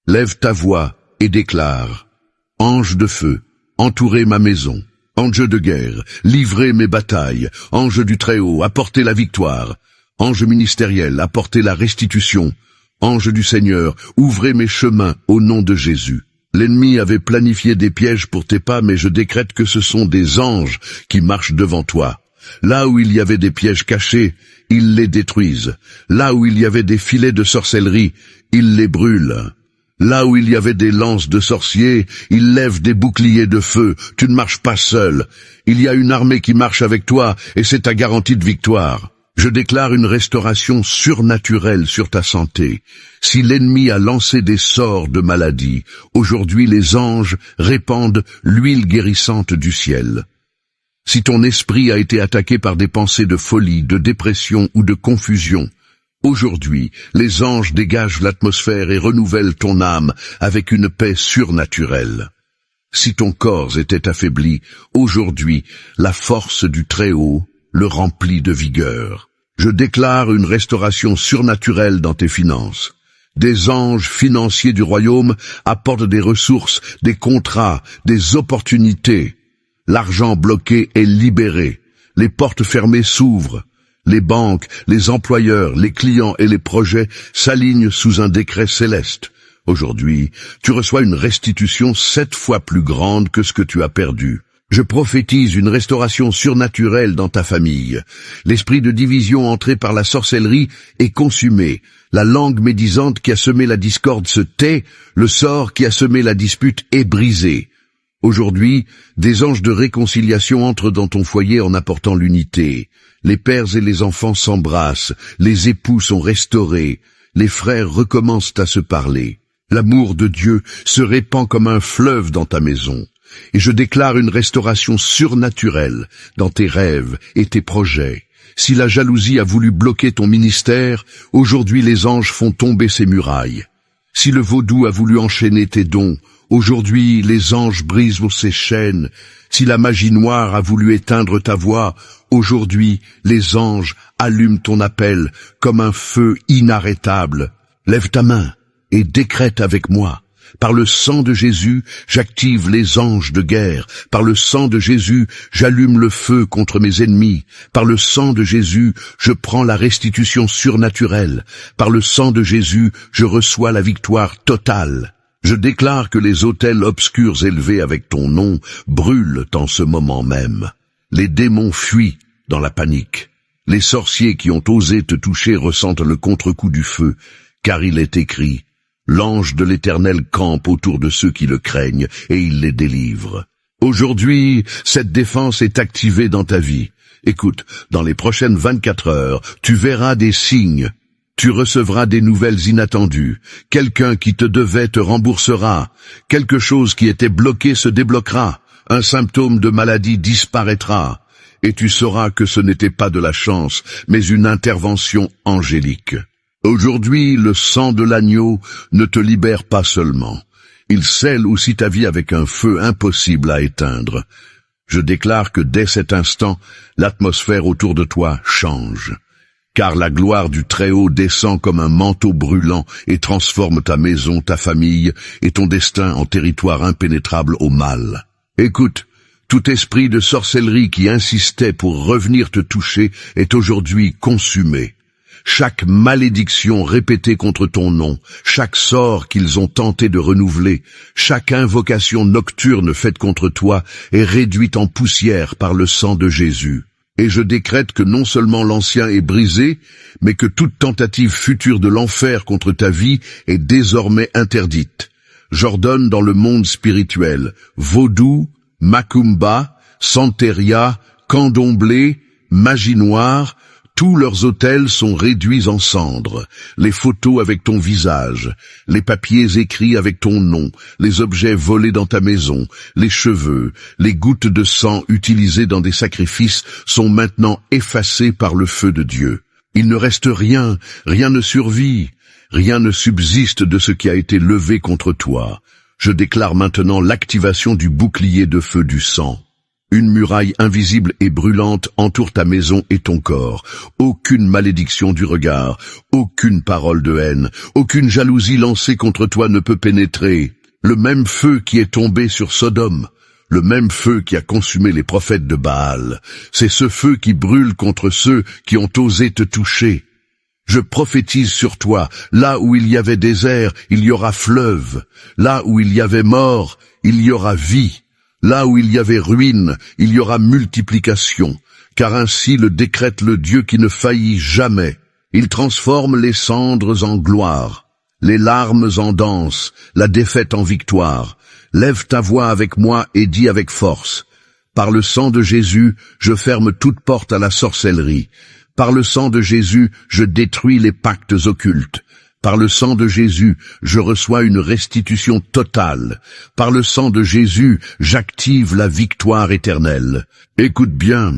Lève ta voix et déclare, « Ange de feu, entourez ma maison. Ange de guerre, livrez mes batailles. Ange du Très-Haut, apportez la victoire. Ange ministériel, apportez la restitution. Ange du Seigneur, ouvrez mes chemins au nom de Jésus. » L'ennemi avait planifié des pièges pour tes pas, mais je décrète que ce sont des anges qui marchent devant toi. Là où il y avait des pièges cachés, ils les détruisent. Là où il y avait des filets de sorcellerie, ils les brûlent. Là où il y avait des lances de sorciers, ils lèvent des boucliers de feu. Tu ne marches pas seul. Il y a une armée qui marche avec toi, et c'est ta garantie de victoire. Je déclare une restauration surnaturelle sur ta santé. Si l'ennemi a lancé des sorts de maladie, aujourd'hui les anges répandent l'huile guérissante du ciel. Si ton esprit a été attaqué par des pensées de folie, de dépression ou de confusion, aujourd'hui les anges dégagent l'atmosphère et renouvellent ton âme avec une paix surnaturelle. Si ton corps était affaibli, aujourd'hui la force du Très-Haut le remplit de vigueur. Je déclare une restauration surnaturelle dans tes finances. Des anges financiers du royaume apportent des ressources, des contrats, des opportunités. L'argent bloqué est libéré. Les portes fermées s'ouvrent. Les banques, les employeurs, les clients et les projets s'alignent sous un décret céleste. Aujourd'hui, tu reçois une restitution 7 fois plus grande que ce que tu as perdu. Je prophétise une restauration surnaturelle dans ta famille. L'esprit de division entré par la sorcellerie est consumé. La langue médisante qui a semé la discorde se tait. Le sort qui a semé la dispute est brisé. Aujourd'hui, des anges de réconciliation entrent dans ton foyer en apportant l'unité. Les pères et les enfants s'embrassent. Les époux sont restaurés. Les frères recommencent à se parler. L'amour de Dieu se répand comme un fleuve dans ta maison. Et je déclare une restauration surnaturelle dans tes rêves et tes projets. Si la jalousie a voulu bloquer ton ministère, aujourd'hui les anges font tomber ses murailles. Si le vaudou a voulu enchaîner tes dons, aujourd'hui les anges brisent ses chaînes. Si la magie noire a voulu éteindre ta voix, aujourd'hui les anges allument ton appel comme un feu inarrêtable. Lève ta main et décrète avec moi. Par le sang de Jésus, j'active les anges de guerre. Par le sang de Jésus, j'allume le feu contre mes ennemis. Par le sang de Jésus, je prends la restitution surnaturelle. Par le sang de Jésus, je reçois la victoire totale. Je déclare que les autels obscurs élevés avec ton nom brûlent en ce moment même. Les démons fuient dans la panique. Les sorciers qui ont osé te toucher ressentent le contre-coup du feu, car il est écrit, « L'ange de l'Éternel campe autour de ceux qui le craignent, et il les délivre. » Aujourd'hui, cette défense est activée dans ta vie. Écoute, dans les prochaines 24 heures, tu verras des signes. Tu recevras des nouvelles inattendues. Quelqu'un qui te devait te remboursera. Quelque chose qui était bloqué se débloquera. Un symptôme de maladie disparaîtra. Et tu sauras que ce n'était pas de la chance, mais une intervention angélique. Aujourd'hui, le sang de l'agneau ne te libère pas seulement. Il scelle aussi ta vie avec un feu impossible à éteindre. Je déclare que dès cet instant, l'atmosphère autour de toi change. Car la gloire du Très-Haut descend comme un manteau brûlant et transforme ta maison, ta famille et ton destin en territoire impénétrable au mal. Écoute, tout esprit de sorcellerie qui insistait pour revenir te toucher est aujourd'hui consumé. Chaque malédiction répétée contre ton nom, chaque sort qu'ils ont tenté de renouveler, chaque invocation nocturne faite contre toi est réduite en poussière par le sang de Jésus. Et je décrète que non seulement l'ancien est brisé, mais que toute tentative future de l'enfer contre ta vie est désormais interdite. J'ordonne dans le monde spirituel, vaudou, macumba, santeria, candomblé, magie noire, tous leurs autels sont réduits en cendres, les photos avec ton visage, les papiers écrits avec ton nom, les objets volés dans ta maison, les cheveux, les gouttes de sang utilisées dans des sacrifices sont maintenant effacés par le feu de Dieu. Il ne reste rien, rien ne survit, rien ne subsiste de ce qui a été levé contre toi. Je déclare maintenant l'activation du bouclier de feu du sang. Une muraille invisible et brûlante entoure ta maison et ton corps. Aucune malédiction du regard, aucune parole de haine, aucune jalousie lancée contre toi ne peut pénétrer. Le même feu qui est tombé sur Sodome, le même feu qui a consumé les prophètes de Baal, c'est ce feu qui brûle contre ceux qui ont osé te toucher. Je prophétise sur toi, là où il y avait désert, il y aura fleuve. Là où il y avait mort, il y aura vie. Là où il y avait ruine, il y aura multiplication, car ainsi le décrète le Dieu qui ne faillit jamais. Il transforme les cendres en gloire, les larmes en danse, la défaite en victoire. Lève ta voix avec moi et dis avec force. Par le sang de Jésus, je ferme toute porte à la sorcellerie. Par le sang de Jésus, je détruis les pactes occultes. Par le sang de Jésus, je reçois une restitution totale. Par le sang de Jésus, j'active la victoire éternelle. Écoute bien,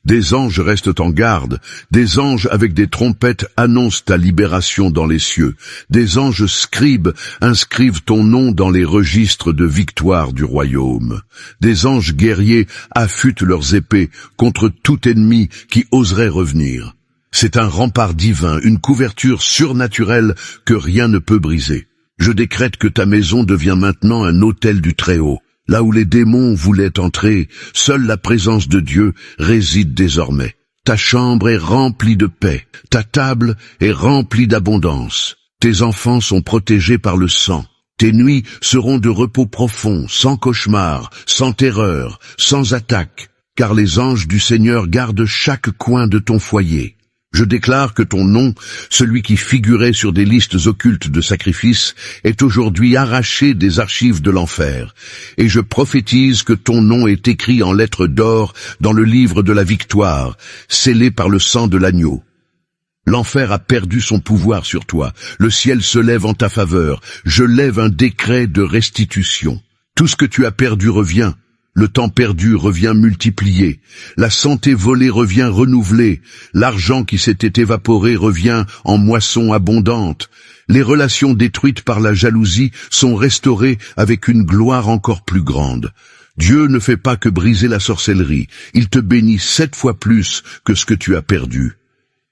des anges restent en garde, des anges avec des trompettes annoncent ta libération dans les cieux, des anges scribes inscrivent ton nom dans les registres de victoire du royaume, des anges guerriers affûtent leurs épées contre tout ennemi qui oserait revenir. C'est un rempart divin, une couverture surnaturelle que rien ne peut briser. Je décrète que ta maison devient maintenant un autel du Très-Haut. Là où les démons voulaient entrer, seule la présence de Dieu réside désormais. Ta chambre est remplie de paix, ta table est remplie d'abondance. Tes enfants sont protégés par le sang. Tes nuits seront de repos profond, sans cauchemar, sans terreur, sans attaque, car les anges du Seigneur gardent chaque coin de ton foyer. Je déclare que ton nom, celui qui figurait sur des listes occultes de sacrifices, est aujourd'hui arraché des archives de l'enfer. Et je prophétise que ton nom est écrit en lettres d'or dans le livre de la victoire, scellé par le sang de l'agneau. L'enfer a perdu son pouvoir sur toi. Le ciel se lève en ta faveur. Je lève un décret de restitution. Tout ce que tu as perdu revient. Le temps perdu revient multiplié, la santé volée revient renouvelée, l'argent qui s'était évaporé revient en moisson abondante, les relations détruites par la jalousie sont restaurées avec une gloire encore plus grande. Dieu ne fait pas que briser la sorcellerie, il te bénit 7 fois plus que ce que tu as perdu.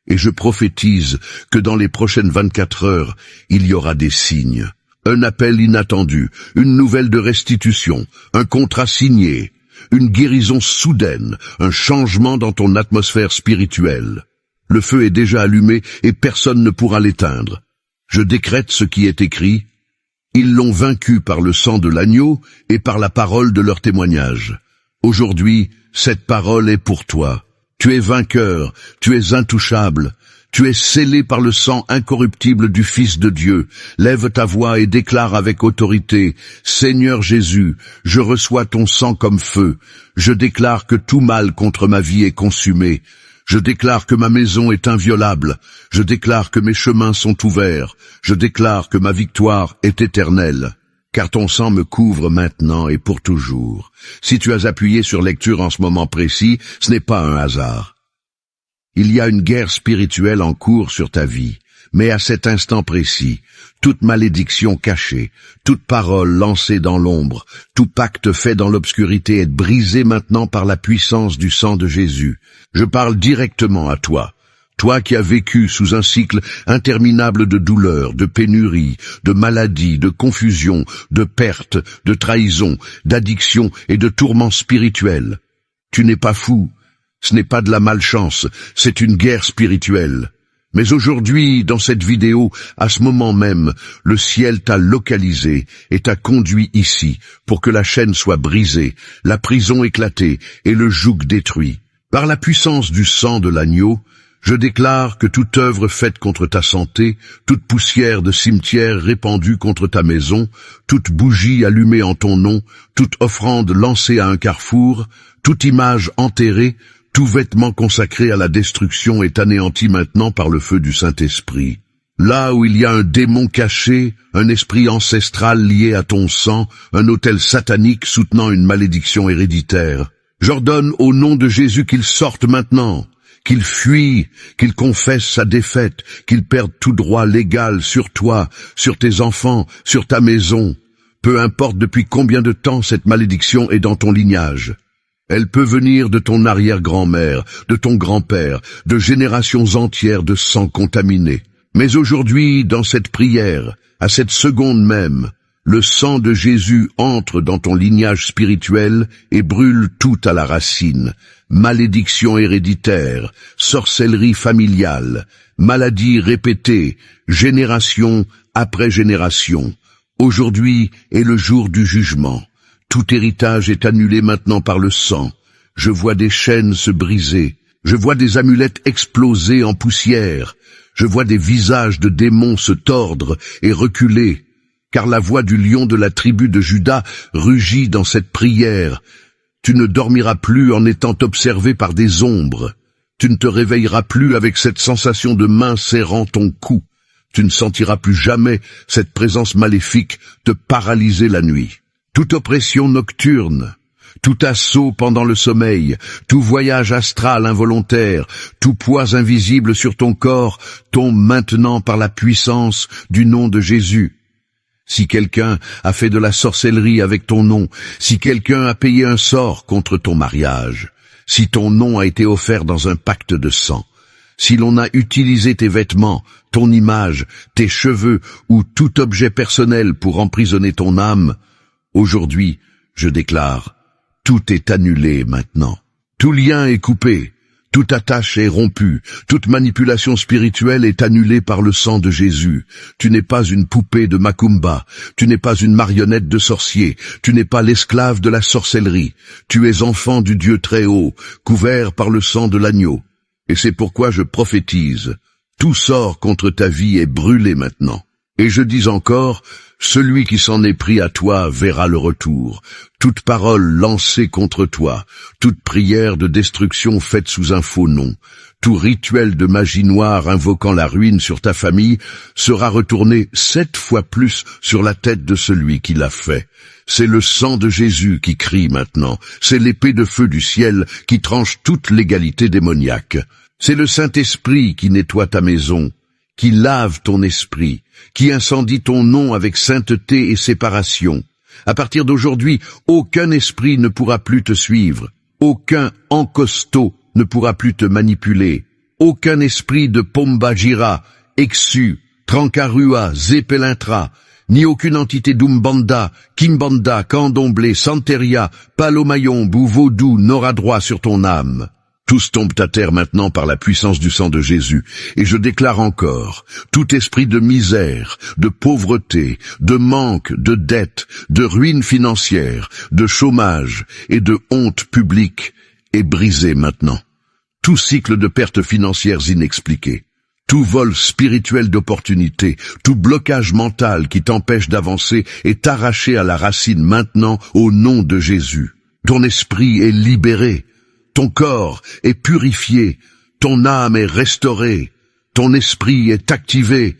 Et je prophétise que dans les prochaines 24 heures, il y aura des signes. Un appel inattendu, une nouvelle de restitution, un contrat signé, une guérison soudaine, un changement dans ton atmosphère spirituelle. Le feu est déjà allumé et personne ne pourra l'éteindre. Je décrète ce qui est écrit. Ils l'ont vaincu par le sang de l'agneau et par la parole de leur témoignage. Aujourd'hui, cette parole est pour toi. Tu es vainqueur, tu es intouchable. Tu es scellé par le sang incorruptible du Fils de Dieu. Lève ta voix et déclare avec autorité, « Seigneur Jésus, je reçois ton sang comme feu. Je déclare que tout mal contre ma vie est consumé. Je déclare que ma maison est inviolable. Je déclare que mes chemins sont ouverts. Je déclare que ma victoire est éternelle. Car ton sang me couvre maintenant et pour toujours. » Si tu as appuyé sur lecture en ce moment précis, ce n'est pas un hasard. Il y a une guerre spirituelle en cours sur ta vie, mais à cet instant précis, toute malédiction cachée, toute parole lancée dans l'ombre, tout pacte fait dans l'obscurité est brisé maintenant par la puissance du sang de Jésus. Je parle directement à toi. Toi qui as vécu sous un cycle interminable de douleurs, de pénuries, de maladies, de confusion, de pertes, de trahison, d'addiction et de tourments spirituels. Tu n'es pas fou. Ce n'est pas de la malchance, c'est une guerre spirituelle. Mais aujourd'hui, dans cette vidéo, à ce moment même, le ciel t'a localisé et t'a conduit ici pour que la chaîne soit brisée, la prison éclatée et le joug détruit. Par la puissance du sang de l'agneau, je déclare que toute œuvre faite contre ta santé, toute poussière de cimetière répandue contre ta maison, toute bougie allumée en ton nom, toute offrande lancée à un carrefour, toute image enterrée, tout vêtement consacré à la destruction est anéanti maintenant par le feu du Saint-Esprit. Là où il y a un démon caché, un esprit ancestral lié à ton sang, un autel satanique soutenant une malédiction héréditaire, j'ordonne au nom de Jésus qu'il sorte maintenant, qu'il fuit, qu'il confesse sa défaite, qu'il perde tout droit légal sur toi, sur tes enfants, sur ta maison. Peu importe depuis combien de temps cette malédiction est dans ton lignage. Elle peut venir de ton arrière-grand-mère, de ton grand-père, de générations entières de sang contaminé. Mais aujourd'hui, dans cette prière, à cette seconde même, le sang de Jésus entre dans ton lignage spirituel et brûle tout à la racine. Malédiction héréditaire, sorcellerie familiale, maladies répétées, génération après génération. Aujourd'hui est le jour du jugement. Tout héritage est annulé maintenant par le sang. Je vois des chaînes se briser. Je vois des amulettes exploser en poussière. Je vois des visages de démons se tordre et reculer. Car la voix du lion de la tribu de Juda rugit dans cette prière. Tu ne dormiras plus en étant observé par des ombres. Tu ne te réveilleras plus avec cette sensation de main serrant ton cou. Tu ne sentiras plus jamais cette présence maléfique te paralyser la nuit. Toute oppression nocturne, tout assaut pendant le sommeil, tout voyage astral involontaire, tout poids invisible sur ton corps tombe maintenant par la puissance du nom de Jésus. Si quelqu'un a fait de la sorcellerie avec ton nom, si quelqu'un a payé un sort contre ton mariage, si ton nom a été offert dans un pacte de sang, si l'on a utilisé tes vêtements, ton image, tes cheveux ou tout objet personnel pour emprisonner ton âme, aujourd'hui, je déclare, tout est annulé maintenant. Tout lien est coupé, toute attache est rompue, toute manipulation spirituelle est annulée par le sang de Jésus. Tu n'es pas une poupée de Macumba, tu n'es pas une marionnette de sorcier, tu n'es pas l'esclave de la sorcellerie. Tu es enfant du Dieu très haut, couvert par le sang de l'agneau. Et c'est pourquoi je prophétise, tout sort contre ta vie est brûlé maintenant. Et je dis encore, celui qui s'en est pris à toi verra le retour. Toute parole lancée contre toi, toute prière de destruction faite sous un faux nom, tout rituel de magie noire invoquant la ruine sur ta famille sera retourné 7 fois plus sur la tête de celui qui l'a fait. C'est le sang de Jésus qui crie maintenant, c'est l'épée de feu du ciel qui tranche toute l'égalité démoniaque. C'est le Saint-Esprit qui nettoie ta maison, qui lave ton esprit, qui incendie ton nom avec sainteté et séparation. À partir d'aujourd'hui, aucun esprit ne pourra plus te suivre, aucun encosto ne pourra plus te manipuler, aucun esprit de Pombagira, Exu, Trancarua, Zepelintra, ni aucune entité d'Umbanda, Kimbanda, Candomblé, Santeria, Palomayombe ou Vaudou n'aura droit sur ton âme. Tous tombent à terre maintenant par la puissance du sang de Jésus, et je déclare encore, tout esprit de misère, de pauvreté, de manque, de dette, de ruine financière, de chômage et de honte publique est brisé maintenant. tout cycle de pertes financières inexpliquées, tout vol spirituel d'opportunités, tout blocage mental qui t'empêche d'avancer est arraché à la racine maintenant au nom de Jésus. Ton esprit est libéré, ton corps est purifié, ton âme est restaurée, ton esprit est activé.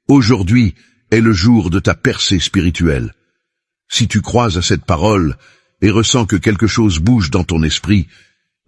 Aujourd'hui est le jour de ta percée spirituelle. Si tu crois à cette parole et ressens que quelque chose bouge dans ton esprit,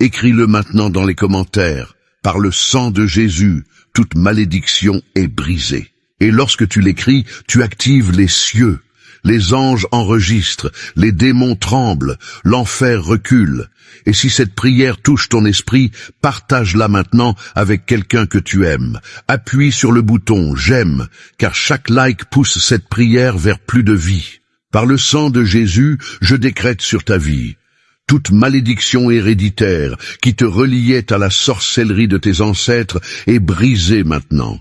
écris-le maintenant dans les commentaires. Par le sang de Jésus, toute malédiction est brisée. Et lorsque tu l'écris, tu actives les cieux. Les anges enregistrent, les démons tremblent, l'enfer recule. Et si cette prière touche ton esprit, partage-la maintenant avec quelqu'un que tu aimes. Appuie sur le bouton « J'aime » car chaque like pousse cette prière vers plus de vie. Par le sang de Jésus, je décrète sur ta vie toute malédiction héréditaire qui te reliait à la sorcellerie de tes ancêtres est brisée maintenant.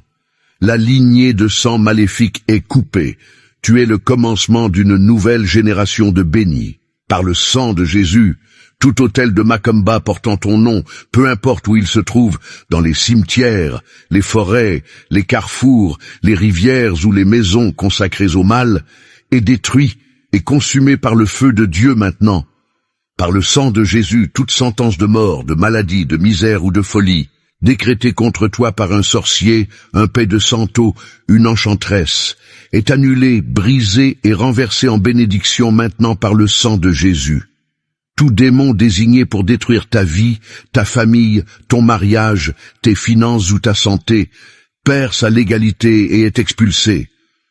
La lignée de sang maléfique est coupée. Tu es le commencement d'une nouvelle génération de bénis. Par le sang de Jésus, tout autel de Macumba portant ton nom, peu importe où il se trouve, dans les cimetières, les forêts, les carrefours, les rivières ou les maisons consacrées au mal, est détruit et consumé par le feu de Dieu maintenant. Par le sang de Jésus, toute sentence de mort, de maladie, de misère ou de folie, décrétée contre toi par un sorcier, un paix de santo, une enchanteresse, est annulée, brisée et renversée en bénédiction maintenant par le sang de Jésus. Tout démon désigné pour détruire ta vie, ta famille, ton mariage, tes finances ou ta santé, perd sa légalité et est expulsé.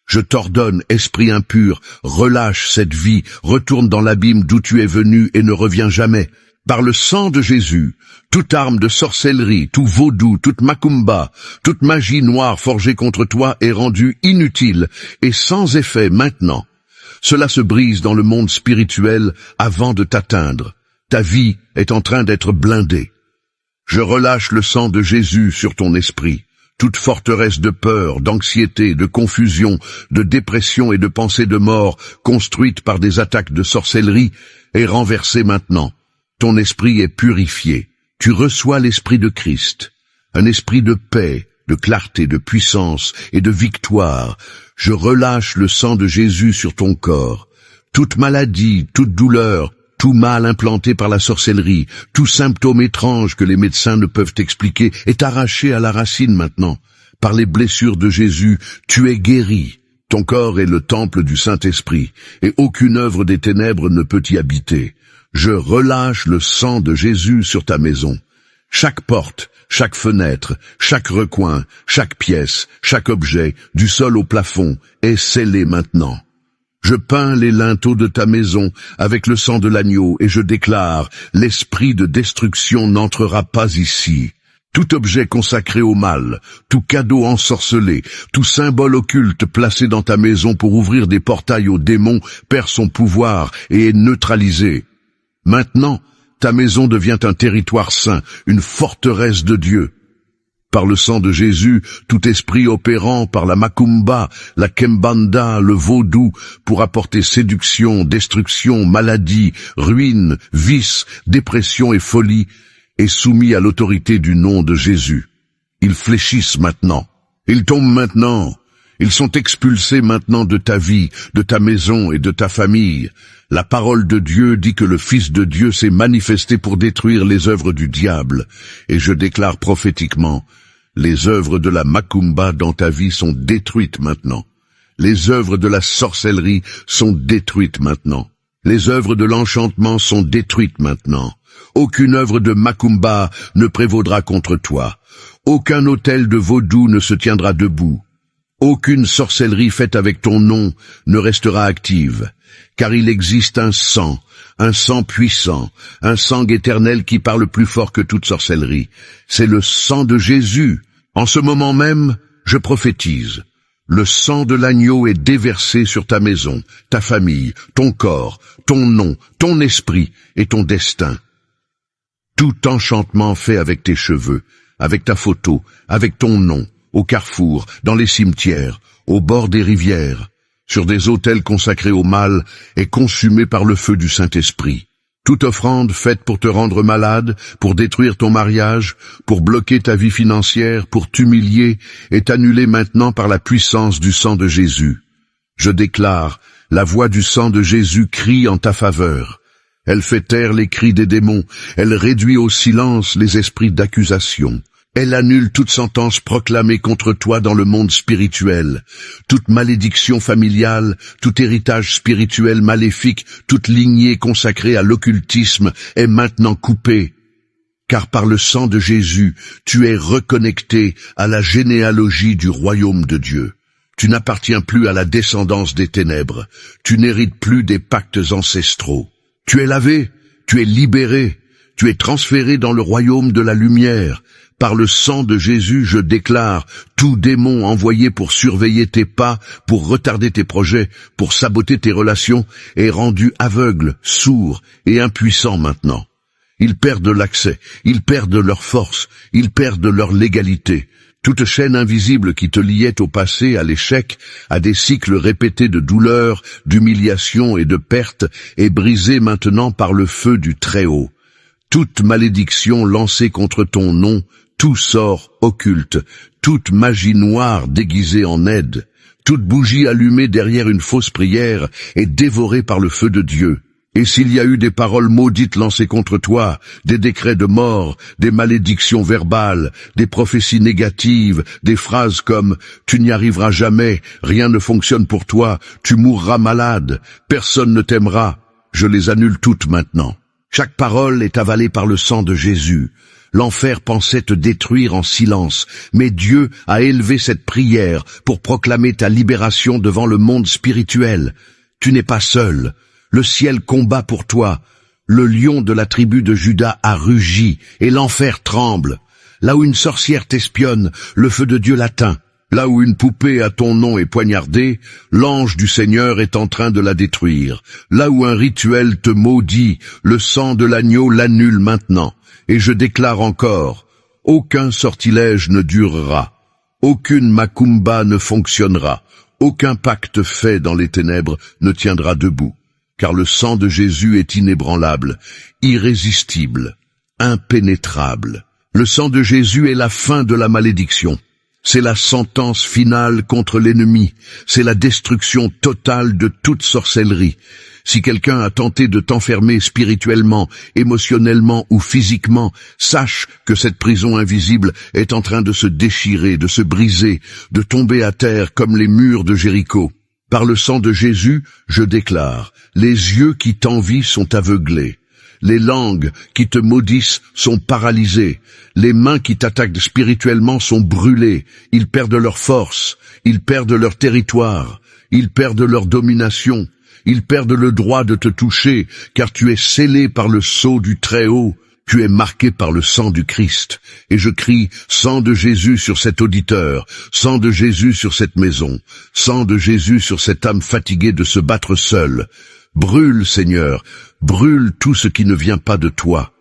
Je t'ordonne, esprit impur, relâche cette vie, retourne dans l'abîme d'où tu es venu et ne reviens jamais. Par le sang de Jésus, toute arme de sorcellerie, tout vaudou, toute macumba, toute magie noire forgée contre toi est rendue inutile et sans effet maintenant. Cela se brise dans le monde spirituel avant de t'atteindre. Ta vie est en train d'être blindée. Je relâche le sang de Jésus sur ton esprit. Toute forteresse de peur, d'anxiété, de confusion, de dépression et de pensée de mort construite par des attaques de sorcellerie est renversée maintenant. Ton esprit est purifié. Tu reçois l'esprit de Christ, un esprit de paix, de clarté, de puissance et de victoire. Je relâche le sang de Jésus sur ton corps. Toute maladie, toute douleur, tout mal implanté par la sorcellerie, tout symptôme étrange que les médecins ne peuvent expliquer est arraché à la racine maintenant. Par les blessures de Jésus, tu es guéri. Ton corps est le temple du Saint-Esprit, et aucune œuvre des ténèbres ne peut y habiter. Je relâche le sang de Jésus sur ta maison. Chaque porte, chaque fenêtre, chaque recoin, chaque pièce, chaque objet, du sol au plafond, est scellé maintenant. Je peins les linteaux de ta maison avec le sang de l'agneau et je déclare, l'esprit de destruction n'entrera pas ici. Tout objet consacré au mal, tout cadeau ensorcelé, tout symbole occulte placé dans ta maison pour ouvrir des portails aux démons perd son pouvoir et est neutralisé. Maintenant, ta maison devient un territoire saint, une forteresse de Dieu. Par le sang de Jésus, tout esprit opérant par la macumba, la kembanda, le vaudou, pour apporter séduction, destruction, maladie, ruine, vice, dépression et folie, est soumis à l'autorité du nom de Jésus. Ils fléchissent maintenant. Ils tombent maintenant. Ils sont expulsés maintenant de ta vie, de ta maison et de ta famille. La parole de Dieu dit que le Fils de Dieu s'est manifesté pour détruire les œuvres du diable. Et je déclare prophétiquement, les œuvres de la macumba dans ta vie sont détruites maintenant. Les œuvres de la sorcellerie sont détruites maintenant. Les œuvres de l'enchantement sont détruites maintenant. Aucune œuvre de macumba ne prévaudra contre toi. Aucun autel de vaudou ne se tiendra debout. Aucune sorcellerie faite avec ton nom ne restera active, car il existe un sang puissant, un sang éternel qui parle plus fort que toute sorcellerie. C'est le sang de Jésus. En ce moment même, je prophétise. Le sang de l'agneau est déversé sur ta maison, ta famille, ton corps, ton nom, ton esprit et ton destin. Tout enchantement fait avec tes cheveux, avec ta photo, avec ton nom, au carrefour, dans les cimetières, au bord des rivières, sur des autels consacrés au mal, est consumé par le feu du Saint-Esprit. Toute offrande faite pour te rendre malade, pour détruire ton mariage, pour bloquer ta vie financière, pour t'humilier, est annulée maintenant par la puissance du sang de Jésus. Je déclare, la voix du sang de Jésus crie en ta faveur. Elle fait taire les cris des démons, elle réduit au silence les esprits d'accusation. Elle annule toute sentence proclamée contre toi dans le monde spirituel. Toute malédiction familiale, tout héritage spirituel maléfique, toute lignée consacrée à l'occultisme est maintenant coupée. Car par le sang de Jésus, tu es reconnecté à la généalogie du royaume de Dieu. Tu n'appartiens plus à la descendance des ténèbres. Tu n'hérites plus des pactes ancestraux. Tu es lavé, tu es libéré, tu es transféré dans le royaume de la lumière. Par le sang de Jésus, je déclare, tout démon envoyé pour surveiller tes pas, pour retarder tes projets, pour saboter tes relations, est rendu aveugle, sourd et impuissant maintenant. Ils perdent l'accès, ils perdent leur force, ils perdent leur légalité. Toute chaîne invisible qui te liait au passé, à l'échec, à des cycles répétés de douleur, d'humiliation et de perte, est brisée maintenant par le feu du Très-Haut. Toute malédiction lancée contre ton nom, tout sort occulte, toute magie noire déguisée en aide, toute bougie allumée derrière une fausse prière est dévorée par le feu de Dieu. Et s'il y a eu des paroles maudites lancées contre toi, des décrets de mort, des malédictions verbales, des prophéties négatives, des phrases comme « tu n'y arriveras jamais, rien ne fonctionne pour toi, tu mourras malade, personne ne t'aimera », je les annule toutes maintenant. Chaque parole est avalée par le sang de Jésus. L'enfer pensait te détruire en silence, mais Dieu a élevé cette prière pour proclamer ta libération devant le monde spirituel. Tu n'es pas seul. Le ciel combat pour toi. Le lion de la tribu de Juda a rugi, et l'enfer tremble. Là où une sorcière t'espionne, le feu de Dieu l'atteint. Là où une poupée à ton nom est poignardée, l'ange du Seigneur est en train de la détruire. Là où un rituel te maudit, le sang de l'agneau l'annule maintenant. Et je déclare encore, aucun sortilège ne durera, aucune macumba ne fonctionnera, aucun pacte fait dans les ténèbres ne tiendra debout, car le sang de Jésus est inébranlable, irrésistible, impénétrable. Le sang de Jésus est la fin de la malédiction. C'est la sentence finale contre l'ennemi, c'est la destruction totale de toute sorcellerie. Si quelqu'un a tenté de t'enfermer spirituellement, émotionnellement ou physiquement, sache que cette prison invisible est en train de se déchirer, de se briser, de tomber à terre comme les murs de Jéricho. Par le sang de Jésus, je déclare, les yeux qui t'envient sont aveuglés. Les langues qui te maudissent sont paralysées. Les mains qui t'attaquent spirituellement sont brûlées. Ils perdent leur force. Ils perdent leur territoire. Ils perdent leur domination. Ils perdent le droit de te toucher, car tu es scellé par le sceau du Très-Haut. Tu es marqué par le sang du Christ. Et je crie, sang de Jésus sur cet auditeur, sang de Jésus sur cette maison, sang de Jésus sur cette âme fatiguée de se battre seule. Brûle, Seigneur, brûle tout ce qui ne vient pas de toi.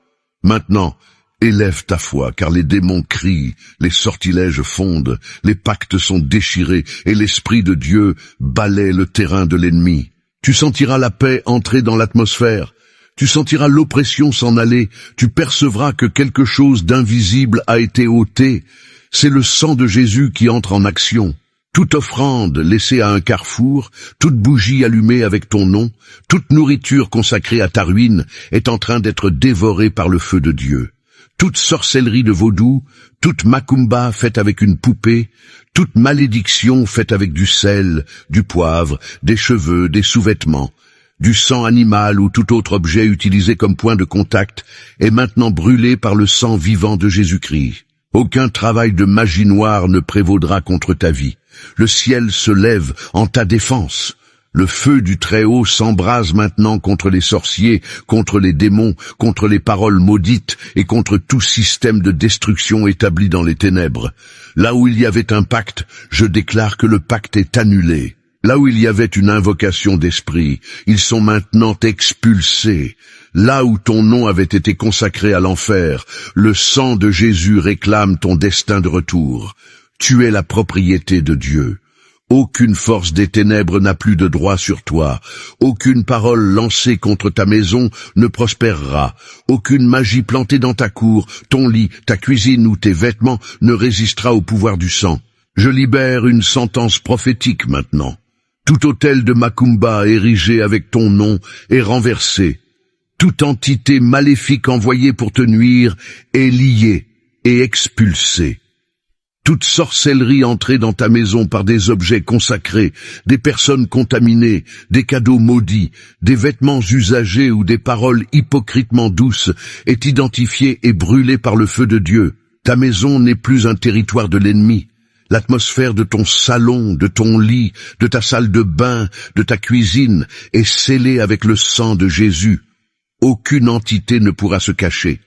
Maintenant, élève ta foi, car les démons crient, les sortilèges fondent, les pactes sont déchirés, et l'Esprit de Dieu balaie le terrain de l'ennemi. Tu sentiras la paix entrer dans l'atmosphère, tu sentiras l'oppression s'en aller, tu percevras que quelque chose d'invisible a été ôté. C'est le sang de Jésus qui entre en action. Toute offrande laissée à un carrefour, toute bougie allumée avec ton nom, toute nourriture consacrée à ta ruine est en train d'être dévorée par le feu de Dieu. Toute sorcellerie de vaudou, toute macumba faite avec une poupée, toute malédiction faite avec du sel, du poivre, des cheveux, des sous-vêtements, du sang animal ou tout autre objet utilisé comme point de contact est maintenant brûlé par le sang vivant de Jésus-Christ. Aucun travail de magie noire ne prévaudra contre ta vie. Le ciel se lève en ta défense. Le feu du Très-Haut s'embrase maintenant contre les sorciers, contre les démons, contre les paroles maudites et contre tout système de destruction établi dans les ténèbres. Là où il y avait un pacte, je déclare que le pacte est annulé. Là où il y avait une invocation d'esprit, ils sont maintenant expulsés. Là où ton nom avait été consacré à l'enfer, le sang de Jésus réclame ton destin de retour. Tu es la propriété de Dieu. Aucune force des ténèbres n'a plus de droit sur toi. Aucune parole lancée contre ta maison ne prospérera. Aucune magie plantée dans ta cour, ton lit, ta cuisine ou tes vêtements ne résistera au pouvoir du sang. Je libère une sentence prophétique maintenant. Tout autel de Macumba érigé avec ton nom est renversé. Toute entité maléfique envoyée pour te nuire est liée et expulsée. Toute sorcellerie entrée dans ta maison par des objets consacrés, des personnes contaminées, des cadeaux maudits, des vêtements usagés ou des paroles hypocritement douces est identifiée et brûlée par le feu de Dieu. Ta maison n'est plus un territoire de l'ennemi. L'atmosphère de ton salon, de ton lit, de ta salle de bain, de ta cuisine est scellée avec le sang de Jésus. Aucune entité ne pourra se cacher.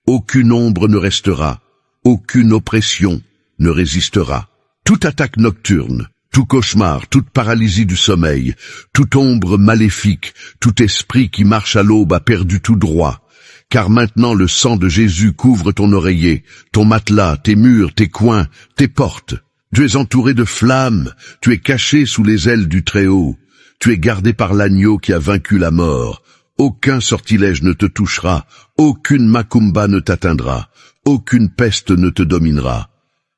Aucune ombre ne restera. Aucune oppression ne résistera. Toute attaque nocturne, tout cauchemar, toute paralysie du sommeil, toute ombre maléfique, tout esprit qui marche à l'aube a perdu tout droit. Car maintenant le sang de Jésus couvre ton oreiller, ton matelas, tes murs, tes coins, tes portes. Tu es entouré de flammes, tu es caché sous les ailes du Très-Haut. Tu es gardé par l'agneau qui a vaincu la mort. Aucun sortilège ne te touchera, aucune macumba ne t'atteindra, aucune peste ne te dominera.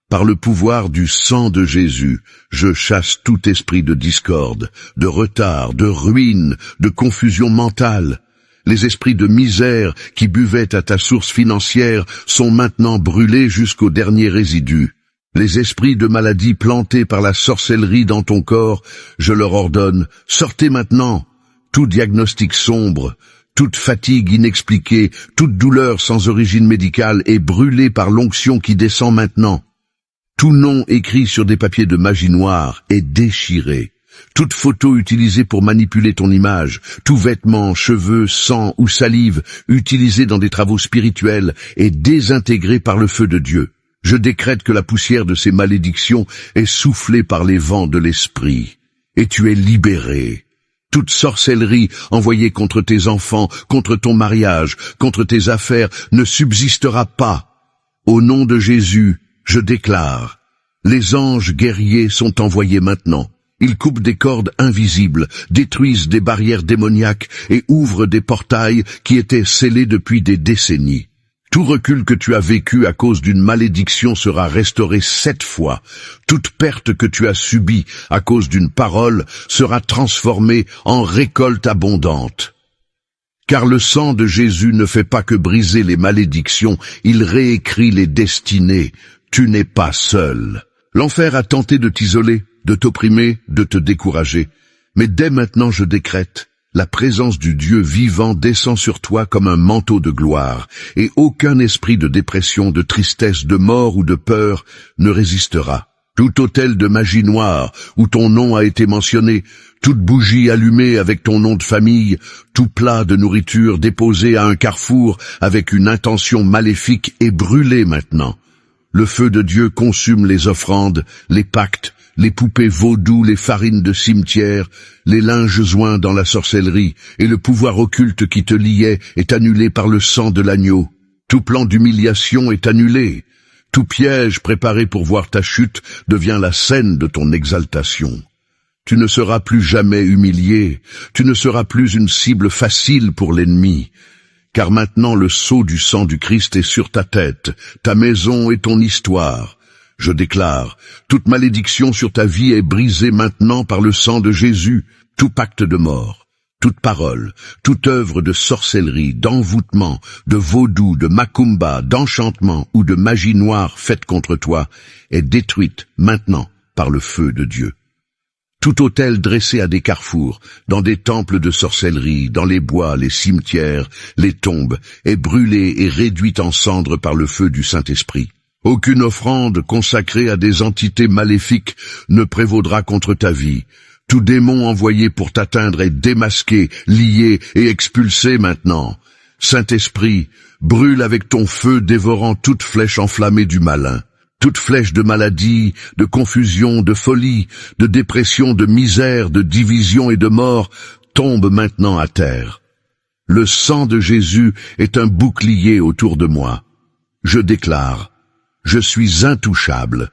Par le pouvoir du sang de Jésus, je chasse tout esprit de discorde, de retard, de ruine, de confusion mentale. Les esprits de misère qui buvaient à ta source financière sont maintenant brûlés jusqu'au dernier résidu. Les esprits de maladie plantés par la sorcellerie dans ton corps, je leur ordonne, sortez maintenant. Tout diagnostic sombre, toute fatigue inexpliquée, toute douleur sans origine médicale est brûlée par l'onction qui descend maintenant. Tout nom écrit sur des papiers de magie noire est déchiré. Toute photo utilisée pour manipuler ton image, tout vêtement, cheveux, sang ou salive utilisé dans des travaux spirituels est désintégré par le feu de Dieu. Je décrète que la poussière de ces malédictions est soufflée par les vents de l'esprit. Et tu es libéré. Toute sorcellerie envoyée contre tes enfants, contre ton mariage, contre tes affaires ne subsistera pas. Au nom de Jésus, je déclare, les anges guerriers sont envoyés maintenant. Ils coupent des cordes invisibles, détruisent des barrières démoniaques et ouvrent des portails qui étaient scellés depuis des décennies. Tout recul que tu as vécu à cause d'une malédiction sera restauré 7 fois. Toute perte que tu as subie à cause d'une parole sera transformée en récolte abondante. Car le sang de Jésus ne fait pas que briser les malédictions, il réécrit les destinées. Tu n'es pas seul. L'enfer a tenté de t'isoler, de t'opprimer, de te décourager. Mais dès maintenant je décrète, la présence du Dieu vivant descend sur toi comme un manteau de gloire, et aucun esprit de dépression, de tristesse, de mort ou de peur ne résistera. Tout autel de magie noire où ton nom a été mentionné, toute bougie allumée avec ton nom de famille, tout plat de nourriture déposé à un carrefour avec une intention maléfique est brûlé maintenant. Le feu de Dieu consume les offrandes, les pactes, les poupées vaudou, les farines de cimetière, les linges joints dans la sorcellerie, et le pouvoir occulte qui te liait est annulé par le sang de l'agneau. Tout plan d'humiliation est annulé. Tout piège préparé pour voir ta chute devient la scène de ton exaltation. Tu ne seras plus jamais humilié, tu ne seras plus une cible facile pour l'ennemi. Car maintenant le sceau du sang du Christ est sur ta tête, ta maison et ton histoire. Je déclare, toute malédiction sur ta vie est brisée maintenant par le sang de Jésus, tout pacte de mort, toute parole, toute œuvre de sorcellerie, d'envoûtement, de vaudou, de macumba, d'enchantement ou de magie noire faite contre toi est détruite maintenant par le feu de Dieu. Tout autel dressé à des carrefours, dans des temples de sorcellerie, dans les bois, les cimetières, les tombes, est brûlé et réduit en cendres par le feu du Saint-Esprit. Aucune offrande consacrée à des entités maléfiques ne prévaudra contre ta vie. Tout démon envoyé pour t'atteindre est démasqué, lié et expulsé maintenant. Saint-Esprit, brûle avec ton feu dévorant toute flèche enflammée du malin. Toute flèche de maladie, de confusion, de folie, de dépression, de misère, de division et de mort tombe maintenant à terre. Le sang de Jésus est un bouclier autour de moi. Je déclare, je suis intouchable.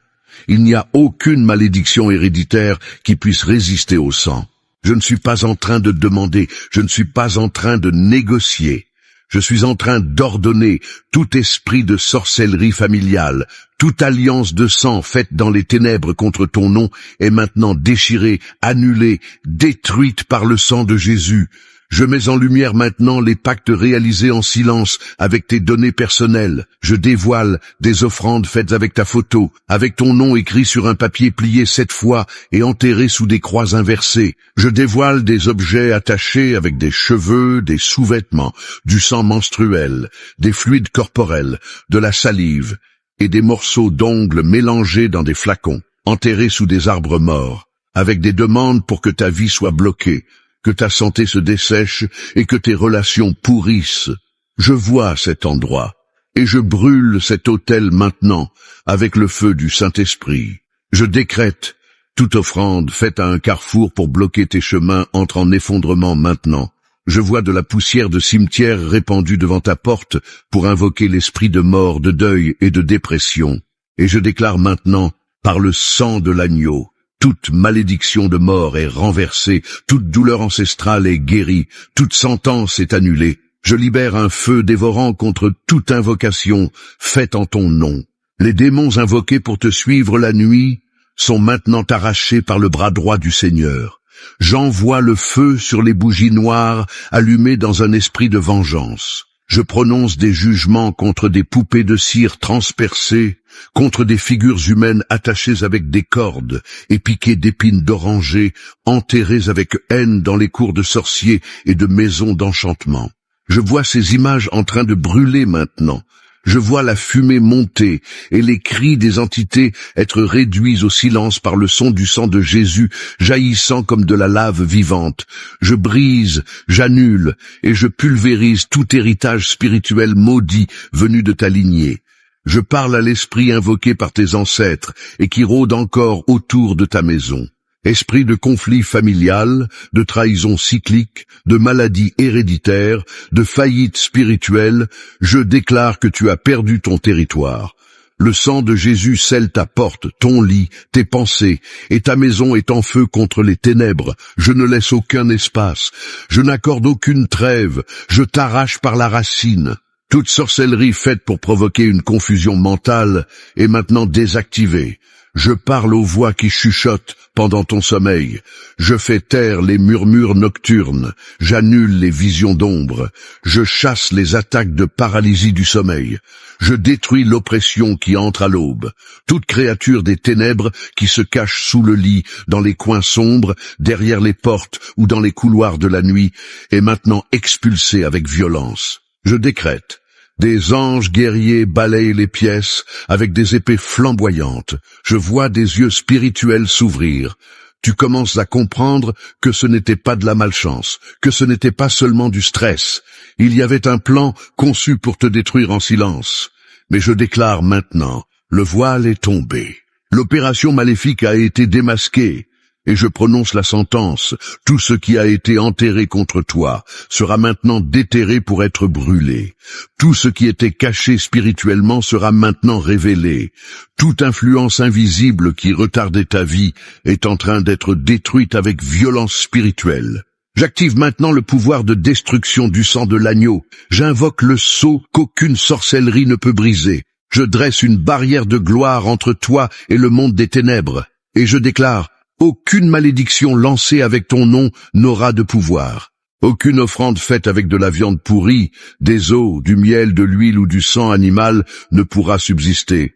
Il n'y a aucune malédiction héréditaire qui puisse résister au sang. Je ne suis pas en train de demander, je ne suis pas en train de négocier. Je suis en train d'ordonner tout esprit de sorcellerie familiale, toute alliance de sang faite dans les ténèbres contre ton nom est maintenant déchirée, annulée, détruite par le sang de Jésus. Je mets en lumière maintenant les pactes réalisés en silence avec tes données personnelles. Je dévoile des offrandes faites avec ta photo, avec ton nom écrit sur un papier plié 7 fois et enterré sous des croix inversées. Je dévoile des objets attachés avec des cheveux, des sous-vêtements, du sang menstruel, des fluides corporels, de la salive et des morceaux d'ongles mélangés dans des flacons, enterrés sous des arbres morts, avec des demandes pour que ta vie soit bloquée, que ta santé se dessèche et que tes relations pourrissent. Je vois cet endroit, et je brûle cet autel maintenant, avec le feu du Saint-Esprit. Je décrète, toute offrande faite à un carrefour pour bloquer tes chemins entre en effondrement maintenant. Je vois de la poussière de cimetière répandue devant ta porte pour invoquer l'esprit de mort, de deuil et de dépression. Et je déclare maintenant, par le sang de l'agneau, toute malédiction de mort est renversée, toute douleur ancestrale est guérie, toute sentence est annulée. Je libère un feu dévorant contre toute invocation faite en ton nom. Les démons invoqués pour te suivre la nuit sont maintenant arrachés par le bras droit du Seigneur. J'envoie le feu sur les bougies noires allumées dans un esprit de vengeance. Je prononce des jugements contre des poupées de cire transpercées, contre des figures humaines attachées avec des cordes et piquées d'épines d'oranger, enterrées avec haine dans les cours de sorciers et de maisons d'enchantement. Je vois ces images en train de brûler maintenant. Je vois la fumée monter et les cris des entités être réduits au silence par le son du sang de Jésus jaillissant comme de la lave vivante. Je brise, j'annule et je pulvérise tout héritage spirituel maudit venu de ta lignée. Je parle à l'esprit invoqué par tes ancêtres et qui rôde encore autour de ta maison. Esprit de conflit familial, de trahison cyclique, de maladie héréditaire, de faillite spirituelle, je déclare que tu as perdu ton territoire. Le sang de Jésus scelle ta porte, ton lit, tes pensées, et ta maison est en feu contre les ténèbres. Je ne laisse aucun espace, je n'accorde aucune trêve, je t'arrache par la racine. Toute sorcellerie faite pour provoquer une confusion mentale est maintenant désactivée. Je parle aux voix qui chuchotent pendant ton sommeil. Je fais taire les murmures nocturnes. J'annule les visions d'ombre. Je chasse les attaques de paralysie du sommeil. Je détruis l'oppression qui entre à l'aube. Toute créature des ténèbres qui se cache sous le lit, dans les coins sombres, derrière les portes ou dans les couloirs de la nuit est maintenant expulsée avec violence. Je décrète. Des anges guerriers balayent les pièces avec des épées flamboyantes. Je vois des yeux spirituels s'ouvrir. Tu commences à comprendre que ce n'était pas de la malchance, que ce n'était pas seulement du stress. Il y avait un plan conçu pour te détruire en silence. Mais je déclare maintenant, le voile est tombé. L'opération maléfique a été démasquée. Et je prononce la sentence, tout ce qui a été enterré contre toi sera maintenant déterré pour être brûlé. Tout ce qui était caché spirituellement sera maintenant révélé. Toute influence invisible qui retardait ta vie est en train d'être détruite avec violence spirituelle. J'active maintenant le pouvoir de destruction du sang de l'agneau. J'invoque le sceau qu'aucune sorcellerie ne peut briser. Je dresse une barrière de gloire entre toi et le monde des ténèbres. Et je déclare, aucune malédiction lancée avec ton nom n'aura de pouvoir. Aucune offrande faite avec de la viande pourrie, des os, du miel, de l'huile ou du sang animal ne pourra subsister.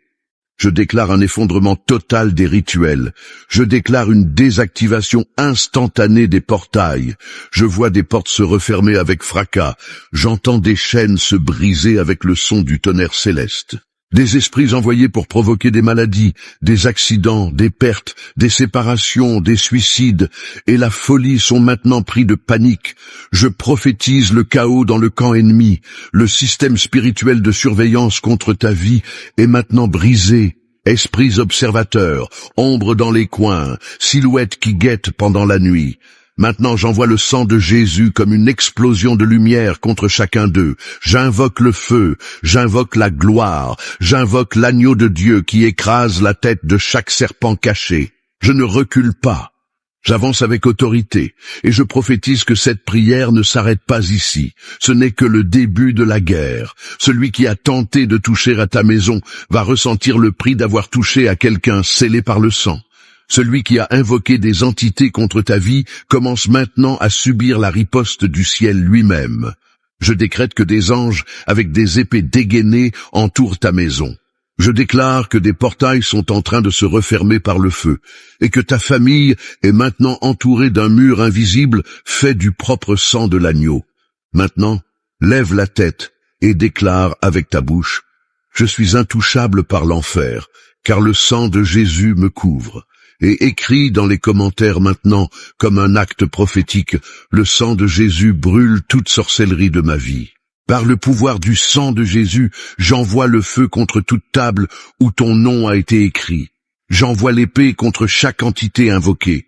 Je déclare un effondrement total des rituels. Je déclare une désactivation instantanée des portails. Je vois des portes se refermer avec fracas. J'entends des chaînes se briser avec le son du tonnerre céleste. Des esprits envoyés pour provoquer des maladies, des accidents, des pertes, des séparations, des suicides et la folie sont maintenant pris de panique. Je prophétise le chaos dans le camp ennemi. Le système spirituel de surveillance contre ta vie est maintenant brisé. Esprits observateurs, ombres dans les coins, silhouettes qui guettent pendant la nuit. Maintenant j'envoie le sang de Jésus comme une explosion de lumière contre chacun d'eux. J'invoque le feu, j'invoque la gloire, j'invoque l'agneau de Dieu qui écrase la tête de chaque serpent caché. Je ne recule pas. J'avance avec autorité, et je prophétise que cette prière ne s'arrête pas ici. Ce n'est que le début de la guerre. Celui qui a tenté de toucher à ta maison va ressentir le prix d'avoir touché à quelqu'un scellé par le sang. Celui qui a invoqué des entités contre ta vie commence maintenant à subir la riposte du ciel lui-même. Je décrète que des anges avec des épées dégainées entourent ta maison. Je déclare que des portails sont en train de se refermer par le feu, et que ta famille est maintenant entourée d'un mur invisible fait du propre sang de l'agneau. Maintenant, lève la tête et déclare avec ta bouche, « Je suis intouchable par l'enfer, car le sang de Jésus me couvre. » Et écris dans les commentaires maintenant, comme un acte prophétique, « Le sang de Jésus brûle toute sorcellerie de ma vie. » Par le pouvoir du sang de Jésus, j'envoie le feu contre toute table où ton nom a été écrit. J'envoie l'épée contre chaque entité invoquée.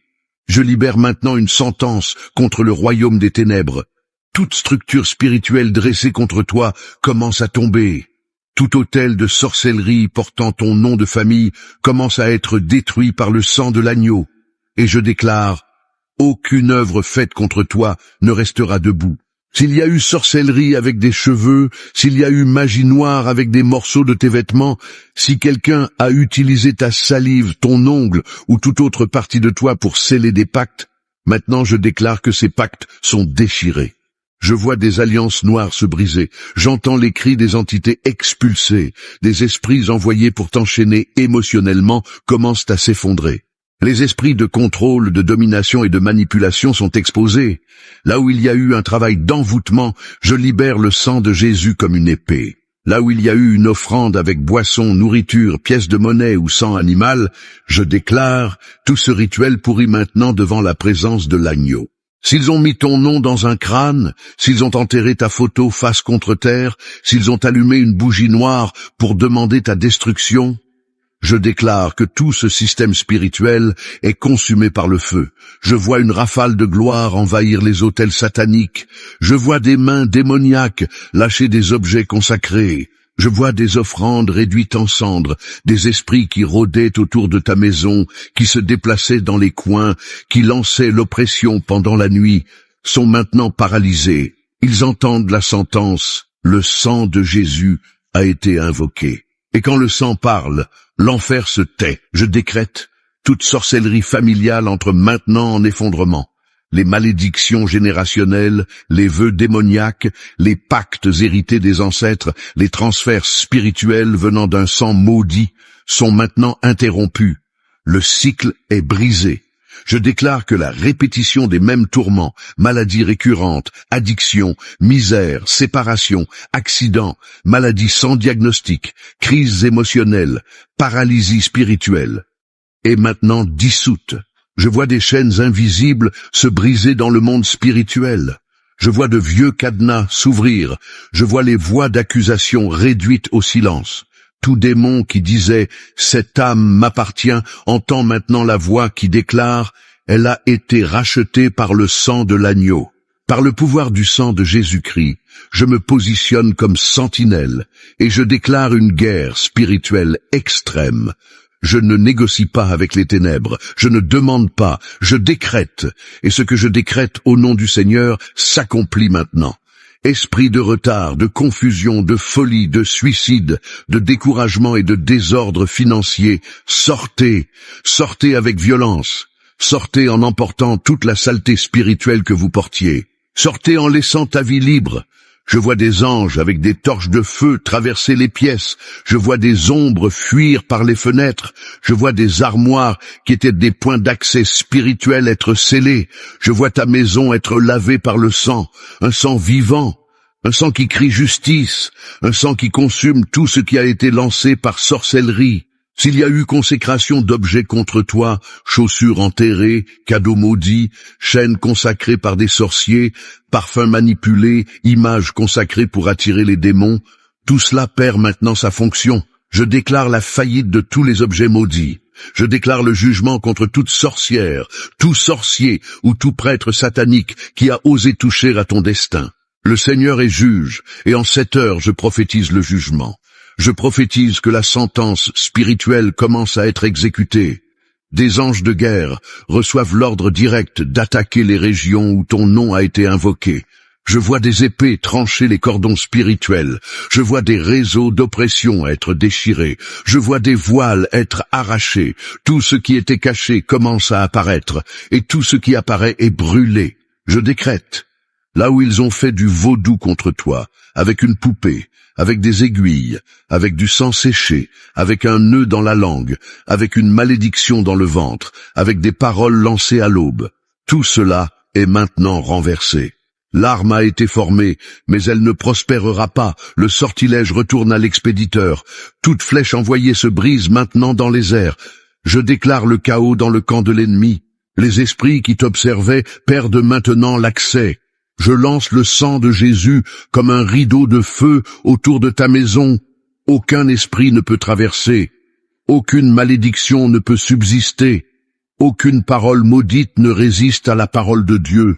Je libère maintenant une sentence contre le royaume des ténèbres. Toute structure spirituelle dressée contre toi commence à tomber. Tout autel de sorcellerie portant ton nom de famille commence à être détruit par le sang de l'agneau. Et je déclare, aucune œuvre faite contre toi ne restera debout. S'il y a eu sorcellerie avec des cheveux, s'il y a eu magie noire avec des morceaux de tes vêtements, si quelqu'un a utilisé ta salive, ton ongle ou toute autre partie de toi pour sceller des pactes, maintenant je déclare que ces pactes sont déchirés. Je vois des alliances noires se briser, j'entends les cris des entités expulsées, des esprits envoyés pour t'enchaîner émotionnellement commencent à s'effondrer. Les esprits de contrôle, de domination et de manipulation sont exposés. Là où il y a eu un travail d'envoûtement, je libère le sang de Jésus comme une épée. Là où il y a eu une offrande avec boisson, nourriture, pièces de monnaie ou sang animal, je déclare tout ce rituel pourrit maintenant devant la présence de l'agneau. S'ils ont mis ton nom dans un crâne, s'ils ont enterré ta photo face contre terre, s'ils ont allumé une bougie noire pour demander ta destruction, je déclare que tout ce système spirituel est consumé par le feu. Je vois une rafale de gloire envahir les autels sataniques. Je vois des mains démoniaques lâcher des objets consacrés. Je vois des offrandes réduites en cendres, des esprits qui rôdaient autour de ta maison, qui se déplaçaient dans les coins, qui lançaient l'oppression pendant la nuit, sont maintenant paralysés. Ils entendent la sentence, le sang de Jésus a été invoqué. Et quand le sang parle, l'enfer se tait. Je décrète, toute sorcellerie familiale entre maintenant en effondrement. Les malédictions générationnelles, les vœux démoniaques, les pactes hérités des ancêtres, les transferts spirituels venant d'un sang maudit sont maintenant interrompus. Le cycle est brisé. Je déclare que la répétition des mêmes tourments, maladies récurrentes, addictions, misère, séparation, accidents, maladies sans diagnostic, crises émotionnelles, paralysie spirituelle, est maintenant dissoute. Je vois des chaînes invisibles se briser dans le monde spirituel. Je vois de vieux cadenas s'ouvrir. Je vois les voix d'accusation réduites au silence. Tout démon qui disait « cette âme m'appartient » entend maintenant la voix qui déclare « elle a été rachetée par le sang de l'agneau ». Par le pouvoir du sang de Jésus-Christ, je me positionne comme sentinelle et je déclare une guerre spirituelle extrême. Je ne négocie pas avec les ténèbres, je ne demande pas, je décrète, et ce que je décrète au nom du Seigneur s'accomplit maintenant. Esprit de retard, de confusion, de folie, de suicide, de découragement et de désordre financier, sortez, sortez avec violence, sortez en emportant toute la saleté spirituelle que vous portiez, sortez en laissant ta vie libre. Je vois des anges avec des torches de feu traverser les pièces, je vois des ombres fuir par les fenêtres, je vois des armoires qui étaient des points d'accès spirituels être scellés, je vois ta maison être lavée par le sang, un sang vivant, un sang qui crie justice, un sang qui consume tout ce qui a été lancé par sorcellerie. S'il y a eu consécration d'objets contre toi, chaussures enterrées, cadeaux maudits, chaînes consacrées par des sorciers, parfums manipulés, images consacrées pour attirer les démons, tout cela perd maintenant sa fonction. Je déclare la faillite de tous les objets maudits. Je déclare le jugement contre toute sorcière, tout sorcier ou tout prêtre satanique qui a osé toucher à ton destin. Le Seigneur est juge, et en cette heure je prophétise le jugement. Je prophétise que la sentence spirituelle commence à être exécutée. Des anges de guerre reçoivent l'ordre direct d'attaquer les régions où ton nom a été invoqué. Je vois des épées trancher les cordons spirituels. Je vois des réseaux d'oppression être déchirés. Je vois des voiles être arrachés. Tout ce qui était caché commence à apparaître, et tout ce qui apparaît est brûlé. Je décrète. Là où ils ont fait du vaudou contre toi, avec une poupée, avec des aiguilles, avec du sang séché, avec un nœud dans la langue, avec une malédiction dans le ventre, avec des paroles lancées à l'aube, tout cela est maintenant renversé. L'arme a été formée, mais elle ne prospérera pas. Le sortilège retourne à l'expéditeur. Toute flèche envoyée se brise maintenant dans les airs. Je déclare le chaos dans le camp de l'ennemi. Les esprits qui t'observaient perdent maintenant l'accès. Je lance le sang de Jésus comme un rideau de feu autour de ta maison. Aucun esprit ne peut traverser. Aucune malédiction ne peut subsister. Aucune parole maudite ne résiste à la parole de Dieu.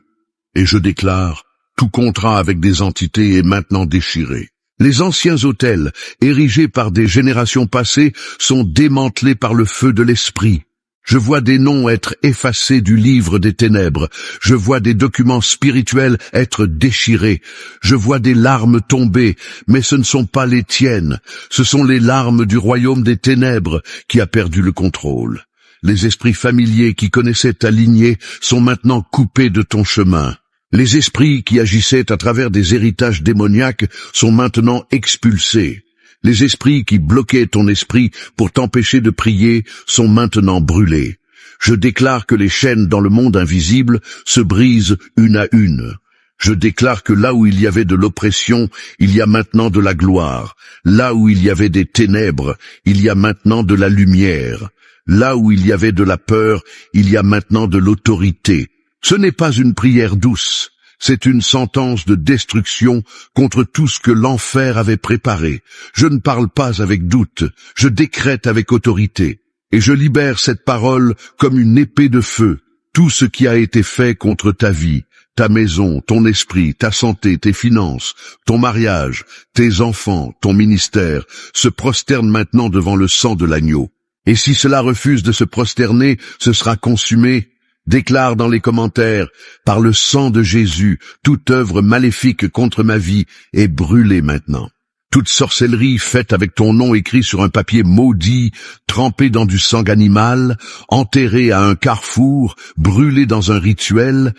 Et je déclare, tout contrat avec des entités est maintenant déchiré. Les anciens autels, érigés par des générations passées, sont démantelés par le feu de l'esprit. Je vois des noms être effacés du livre des ténèbres. Je vois des documents spirituels être déchirés. Je vois des larmes tomber, mais ce ne sont pas les tiennes. Ce sont les larmes du royaume des ténèbres qui a perdu le contrôle. Les esprits familiers qui connaissaient ta lignée sont maintenant coupés de ton chemin. Les esprits qui agissaient à travers des héritages démoniaques sont maintenant expulsés. Les esprits qui bloquaient ton esprit pour t'empêcher de prier sont maintenant brûlés. Je déclare que les chaînes dans le monde invisible se brisent une à une. Je déclare que là où il y avait de l'oppression, il y a maintenant de la gloire. Là où il y avait des ténèbres, il y a maintenant de la lumière. Là où il y avait de la peur, il y a maintenant de l'autorité. Ce n'est pas une prière douce, c'est une sentence de destruction contre tout ce que l'enfer avait préparé. Je ne parle pas avec doute, je décrète avec autorité, et je libère cette parole comme une épée de feu. Tout ce qui a été fait contre ta vie, ta maison, ton esprit, ta santé, tes finances, ton mariage, tes enfants, ton ministère, se prosterne maintenant devant le sang de l'agneau. Et si cela refuse de se prosterner, ce sera consumé. Déclare dans les commentaires, par le sang de Jésus, toute œuvre maléfique contre ma vie est brûlée maintenant. Toute sorcellerie faite avec ton nom écrit sur un papier maudit, trempé dans du sang animal, enterré à un carrefour, brûlé dans un rituel,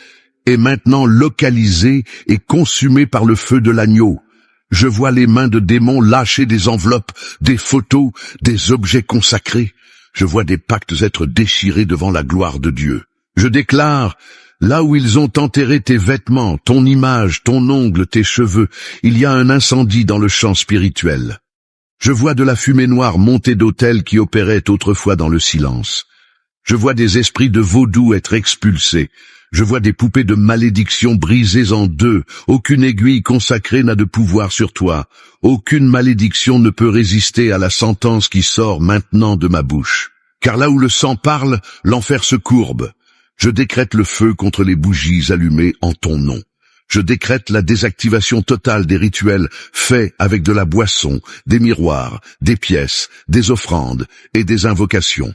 est maintenant localisée et consumée par le feu de l'agneau. Je vois les mains de démons lâcher des enveloppes, des photos, des objets consacrés. Je vois des pactes être déchirés devant la gloire de Dieu. Je déclare, là où ils ont enterré tes vêtements, ton image, ton ongle, tes cheveux, il y a un incendie dans le champ spirituel. Je vois de la fumée noire monter d'autels qui opéraient autrefois dans le silence. Je vois des esprits de vaudou être expulsés. Je vois des poupées de malédiction brisées en deux. Aucune aiguille consacrée n'a de pouvoir sur toi. Aucune malédiction ne peut résister à la sentence qui sort maintenant de ma bouche. Car là où le sang parle, l'enfer se courbe. Je décrète le feu contre les bougies allumées en ton nom. Je décrète la désactivation totale des rituels faits avec de la boisson, des miroirs, des pièces, des offrandes et des invocations.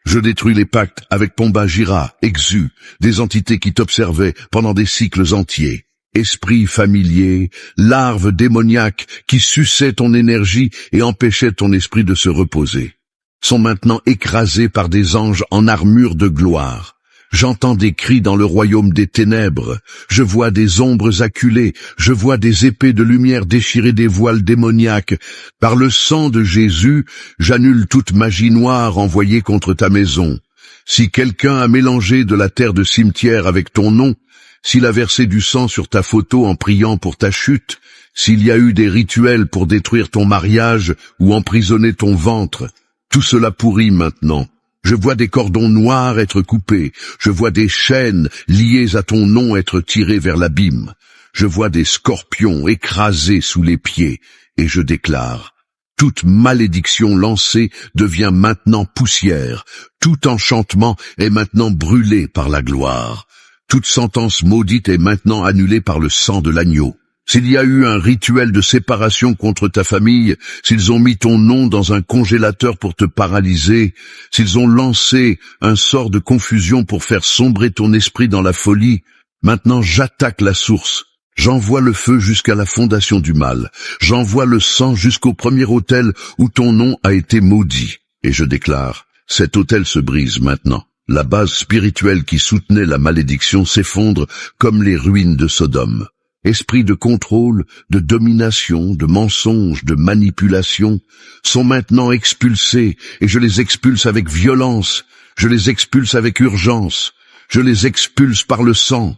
Je détruis les pactes avec Pomba Gira, Exu, des entités qui t'observaient pendant des cycles entiers. Esprits familiers, larves démoniaques qui suçaient ton énergie et empêchaient ton esprit de se reposer, sont maintenant écrasés par des anges en armure de gloire. J'entends des cris dans le royaume des ténèbres, je vois des ombres acculées, je vois des épées de lumière déchirer des voiles démoniaques. Par le sang de Jésus, j'annule toute magie noire envoyée contre ta maison. Si quelqu'un a mélangé de la terre de cimetière avec ton nom, s'il a versé du sang sur ta photo en priant pour ta chute, s'il y a eu des rituels pour détruire ton mariage ou emprisonner ton ventre, tout cela pourrit maintenant. Je vois des cordons noirs être coupés, je vois des chaînes liées à ton nom être tirées vers l'abîme, je vois des scorpions écrasés sous les pieds, et je déclare, Toute malédiction lancée devient maintenant poussière. Tout enchantement est maintenant brûlé par la gloire. Toute sentence maudite est maintenant annulée par le sang de l'agneau. S'il y a eu un rituel de séparation contre ta famille, s'ils ont mis ton nom dans un congélateur pour te paralyser, s'ils ont lancé un sort de confusion pour faire sombrer ton esprit dans la folie, maintenant j'attaque la source. J'envoie le feu jusqu'à la fondation du mal. J'envoie le sang jusqu'au premier autel où ton nom a été maudit. Et je déclare, cet autel se brise maintenant. La base spirituelle qui soutenait la malédiction s'effondre comme les ruines de Sodome. Esprits de contrôle, de domination, de mensonge, de manipulation sont maintenant expulsés, et je les expulse avec violence, je les expulse avec urgence, je les expulse par le sang.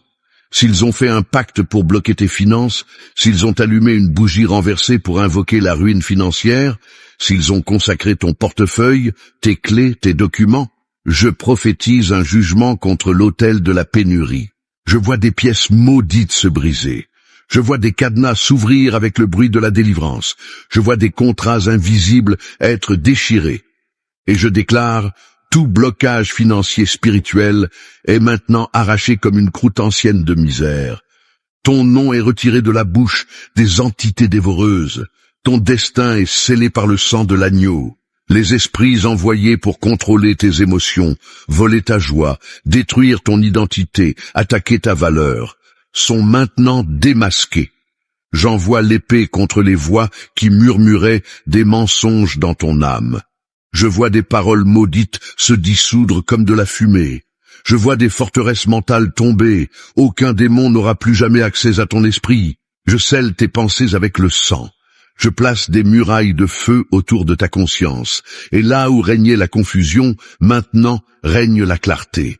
S'ils ont fait un pacte pour bloquer tes finances, s'ils ont allumé une bougie renversée pour invoquer la ruine financière, s'ils ont consacré ton portefeuille, tes clés, tes documents, je prophétise un jugement contre l'autel de la pénurie. Je vois des pièces maudites se briser. Je vois des cadenas s'ouvrir avec le bruit de la délivrance. Je vois des contrats invisibles être déchirés. Et je déclare, tout blocage financier spirituel est maintenant arraché comme une croûte ancienne de misère. Ton nom est retiré de la bouche des entités dévoreuses. Ton destin est scellé par le sang de l'agneau. Les esprits envoyés pour contrôler tes émotions, voler ta joie, détruire ton identité, attaquer ta valeur, sont maintenant démasqués. J'envoie l'épée contre les voix qui murmuraient des mensonges dans ton âme. Je vois des paroles maudites se dissoudre comme de la fumée. Je vois des forteresses mentales tomber. Aucun démon n'aura plus jamais accès à ton esprit. Je scelle tes pensées avec le sang. Je place des murailles de feu autour de ta conscience. Et là où régnait la confusion, maintenant règne la clarté.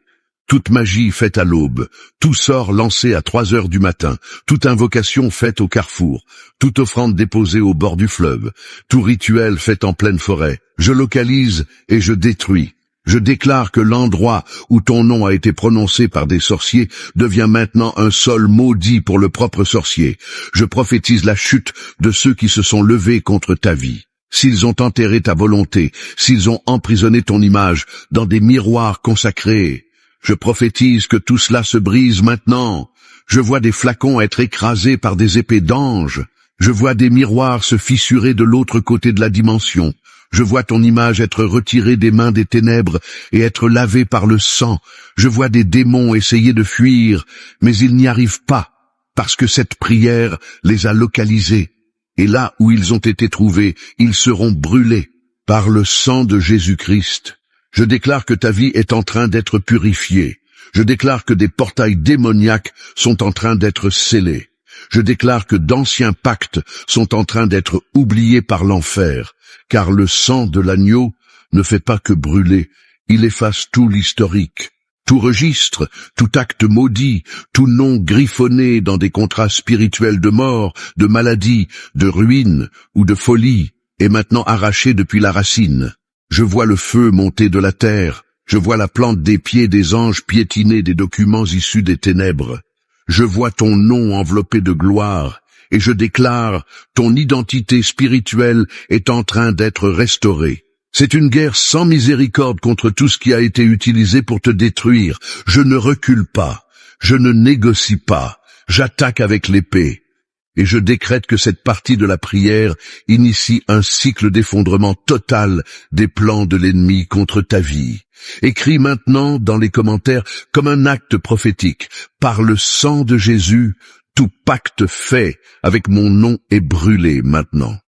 Toute magie faite à l'aube, tout sort lancé à 3 heures du matin, toute invocation faite au carrefour, toute offrande déposée au bord du fleuve, tout rituel fait en pleine forêt, je localise et je détruis. Je déclare que l'endroit où ton nom a été prononcé par des sorciers devient maintenant un sol maudit pour le propre sorcier. Je prophétise la chute de ceux qui se sont levés contre ta vie. S'ils ont enterré ta volonté, s'ils ont emprisonné ton image dans des miroirs consacrés, je prophétise que tout cela se brise maintenant. Je vois des flacons être écrasés par des épées d'anges. Je vois des miroirs se fissurer de l'autre côté de la dimension. Je vois ton image être retirée des mains des ténèbres et être lavée par le sang. Je vois des démons essayer de fuir, mais ils n'y arrivent pas, parce que cette prière les a localisés. Et là où ils ont été trouvés, ils seront brûlés par le sang de Jésus-Christ. Je déclare que ta vie est en train d'être purifiée. Je déclare que des portails démoniaques sont en train d'être scellés. Je déclare que d'anciens pactes sont en train d'être oubliés par l'enfer, car le sang de l'agneau ne fait pas que brûler, il efface tout l'historique, tout registre, tout acte maudit, tout nom griffonné dans des contrats spirituels de mort, de maladie, de ruine ou de folie, est maintenant arraché depuis la racine. Je vois le feu monter de la terre, je vois la plante des pieds des anges piétiner des documents issus des ténèbres. Je vois ton nom enveloppé de gloire, et je déclare, ton identité spirituelle est en train d'être restaurée. C'est une guerre sans miséricorde contre tout ce qui a été utilisé pour te détruire. Je ne recule pas, je ne négocie pas, j'attaque avec l'épée. Et je décrète que cette partie de la prière initie un cycle d'effondrement total des plans de l'ennemi contre ta vie. Écris maintenant dans les commentaires comme un acte prophétique. Par le sang de Jésus, tout pacte fait avec mon nom est brûlé maintenant.